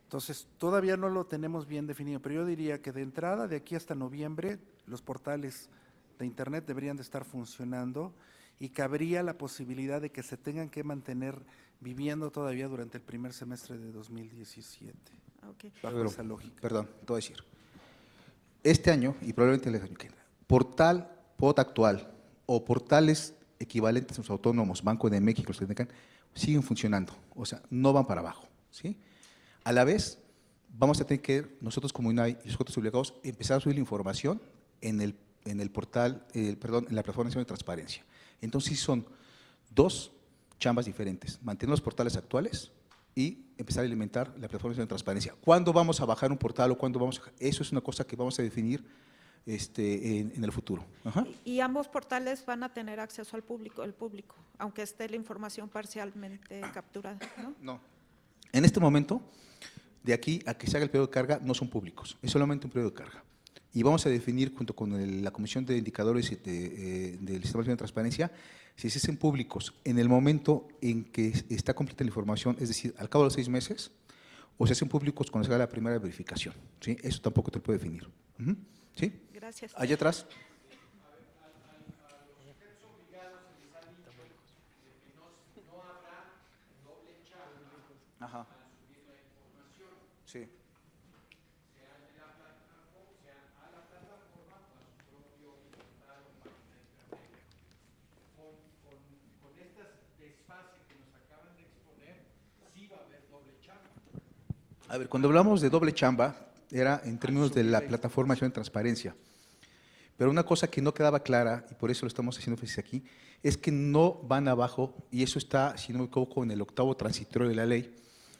Entonces, todavía no lo tenemos bien definido, pero yo diría que de entrada, de aquí hasta noviembre, los portales de Internet deberían de estar funcionando y cabría la posibilidad de que se tengan que mantener viviendo todavía durante el primer semestre de 2017. Okay. Bajo esa lógica. Perdón, te voy a decir. Este año, y probablemente el año que viene, portal POT actual o portales equivalentes a los autónomos, Banco de México, los que tengan, siguen funcionando, o sea, no van para abajo, ¿sí? A la vez, vamos a tener que, nosotros como INAI y los otros obligados, empezar a subir la información en el portal, en la plataforma de transparencia. Entonces, sí son 2 chambas diferentes, mantener los portales actuales y empezar a alimentar la plataforma de transparencia. ¿Cuándo vamos a bajar un portal o cuándo vamos a...? Eso es una cosa que vamos a definir en el futuro. Ajá. Y ambos portales van a tener acceso al público, aunque esté la información parcialmente capturada, ¿no? No. En este momento, de aquí a que se haga el periodo de carga, no son públicos, es solamente un periodo de carga. Y vamos a definir, junto con la Comisión de Indicadores del Sistema de Transparencia, si se hacen públicos en el momento en que está completa la información, es decir, al cabo de los 6 meses, o se hacen públicos cuando se haga la primera verificación, ¿sí? Eso tampoco te puede definir. ¿Sí? Gracias. Allá atrás. Ajá. Sí. A ver, cuando hablamos de doble chamba, era en términos de la plataforma de transparencia. Pero una cosa que no quedaba clara, y por eso lo estamos haciendo énfasis aquí, es que no van abajo, y eso está, si no me equivoco, en el 8º transitorio de la ley,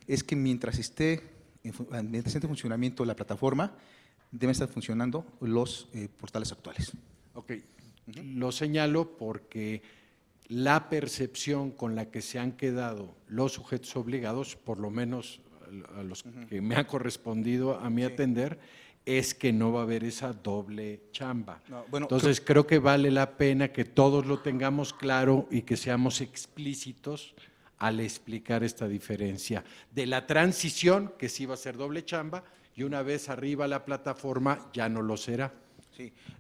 es que mientras esté en funcionamiento la plataforma, deben estar funcionando los portales actuales. Ok, lo señalo porque la percepción con la que se han quedado los sujetos obligados, por lo menos a los que me ha correspondido a mí atender, es que no va a haber esa doble chamba. No, bueno, entonces creo que vale la pena que todos lo tengamos claro y que seamos explícitos al explicar esta diferencia de la transición, que sí va a ser doble chamba, y una vez arriba la plataforma ya no lo será.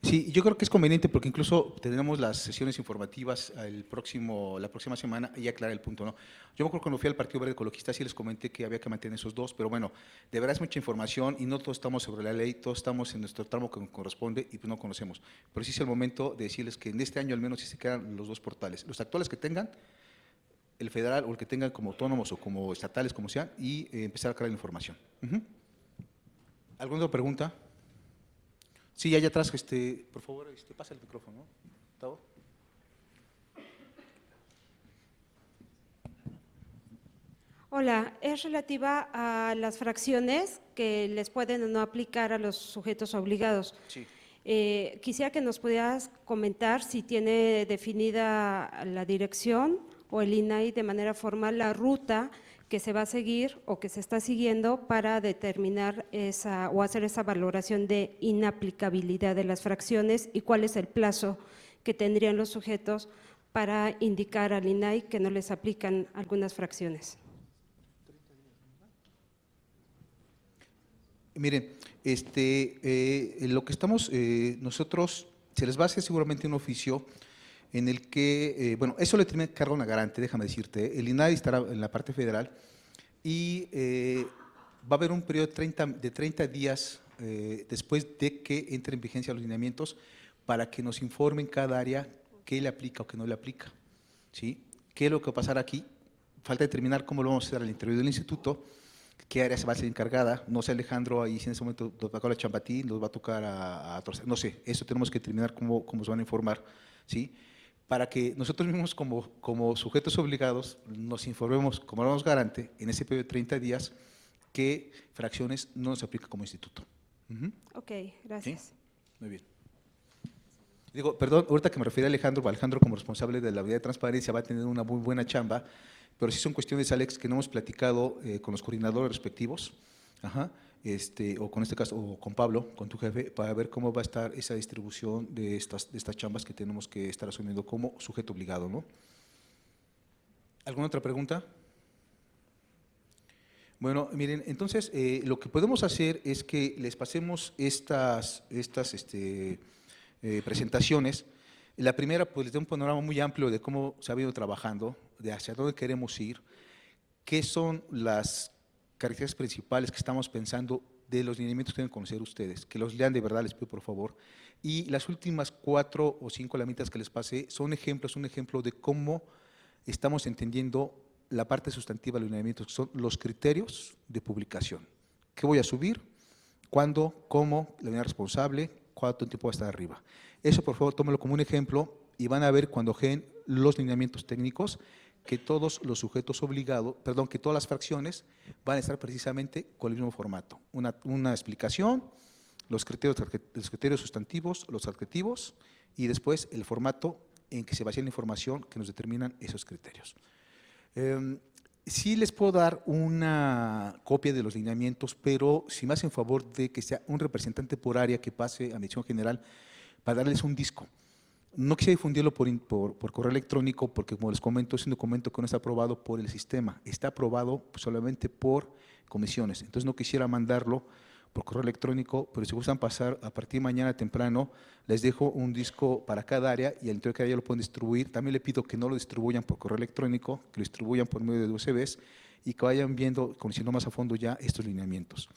Sí, yo creo que es conveniente porque incluso tendremos las sesiones informativas la próxima semana y aclarar el punto, ¿no? Yo me acuerdo cuando fui al Partido Verde Ecologista sí les comenté que había que mantener esos dos, pero bueno, de verdad es mucha información y no todos estamos sobre la ley, todos estamos en nuestro tramo que nos corresponde y pues no conocemos. Pero sí es el momento de decirles que en este año al menos sí se quedan los dos portales, los actuales que tengan, el federal o el que tengan como autónomos o como estatales, como sean, y empezar a crear la información. ¿Alguna otra pregunta? Sí, allá atrás, por favor, pasa el micrófono, ¿no? ¿Tavo? Hola, es relativa a las fracciones que les pueden o no aplicar a los sujetos obligados. Sí. Quisiera que nos pudieras comentar si tiene definida la dirección o el INAI de manera formal la ruta que se va a seguir o que se está siguiendo para determinar o hacer esa valoración de inaplicabilidad de las fracciones y cuál es el plazo que tendrían los sujetos para indicar al INAI que no les aplican algunas fracciones. Miren, lo que estamos, nosotros, se les va a hacer seguramente un oficio en el que, bueno, eso le tiene cargo una garante, déjame decirte, el INAI estará en la parte federal y va a haber un periodo de 30 días después de que entre en vigencia los lineamientos para que nos informen cada área qué le aplica o qué no le aplica, ¿sí? ¿Qué es lo que va a pasar aquí? Falta determinar cómo lo vamos a hacer al interior del instituto, qué área se va a ser encargada, no sé Alejandro, ahí si en ese momento nos va a tocar la Champatín, nos va a tocar a no sé, eso tenemos que determinar cómo se van a informar, ¿sí? Para que nosotros mismos como sujetos obligados nos informemos, como hablamos garante, en ese periodo de 30 días, que fracciones no nos aplica como instituto. Ok, gracias. ¿Sí? Muy bien. Digo, perdón, ahorita que me refiero a Alejandro como responsable de la unidad de transparencia va a tener una muy buena chamba, pero sí son cuestiones, Alex, que no hemos platicado con los coordinadores respectivos, o con este caso, o con Pablo, con tu jefe, para ver cómo va a estar esa distribución de estas chambas que tenemos que estar asumiendo como sujeto obligado, ¿no? ¿Alguna otra pregunta? Bueno, miren, entonces, lo que podemos hacer es que les pasemos estas presentaciones. La primera, pues les da un panorama muy amplio de cómo se ha venido trabajando, de hacia dónde queremos ir, qué son las características principales que estamos pensando de los lineamientos que deben conocer ustedes, que los lean de verdad, les pido por favor. Y las últimas 4 o 5 lamitas que les pasé son ejemplos, un ejemplo de cómo estamos entendiendo la parte sustantiva de los lineamientos, que son los criterios de publicación. ¿Qué voy a subir? ¿Cuándo? ¿Cómo? La unidad responsable, ¿cuánto tiempo va a estar arriba? Eso, por favor, tómelo como un ejemplo y van a ver cuando generen los lineamientos técnicos que todos los sujetos obligados, perdón, que todas las fracciones van a estar precisamente con el mismo formato. Una explicación, los criterios sustantivos, los adjetivos y después el formato en que se basa la información que nos determinan esos criterios. Sí les puedo dar una copia de los lineamientos, pero si me hacen favor de que sea un representante por área que pase a dirección general para darles un disco. No quise difundirlo por correo electrónico porque, como les comento, es un documento que no está aprobado por el sistema, está aprobado solamente por comisiones. Entonces no quisiera mandarlo por correo electrónico, pero si gustan pasar a partir de mañana temprano, les dejo un disco para cada área y al interior de cada área lo pueden distribuir. También le pido que no lo distribuyan por correo electrónico, que lo distribuyan por medio de USBs y que vayan viendo, conociendo más a fondo ya estos lineamientos.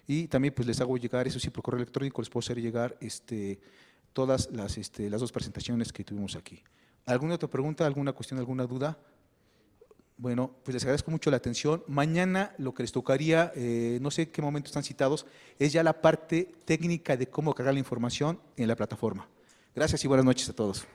Y también pues les hago llegar, eso sí, por correo electrónico les puedo hacer llegar todas las 2 presentaciones que tuvimos aquí. ¿Alguna otra pregunta, alguna cuestión, alguna duda? Bueno, pues les agradezco mucho la atención. Mañana lo que les tocaría, no sé en qué momento están citados, es ya la parte técnica de cómo cargar la información en la plataforma. Gracias y buenas noches a todos.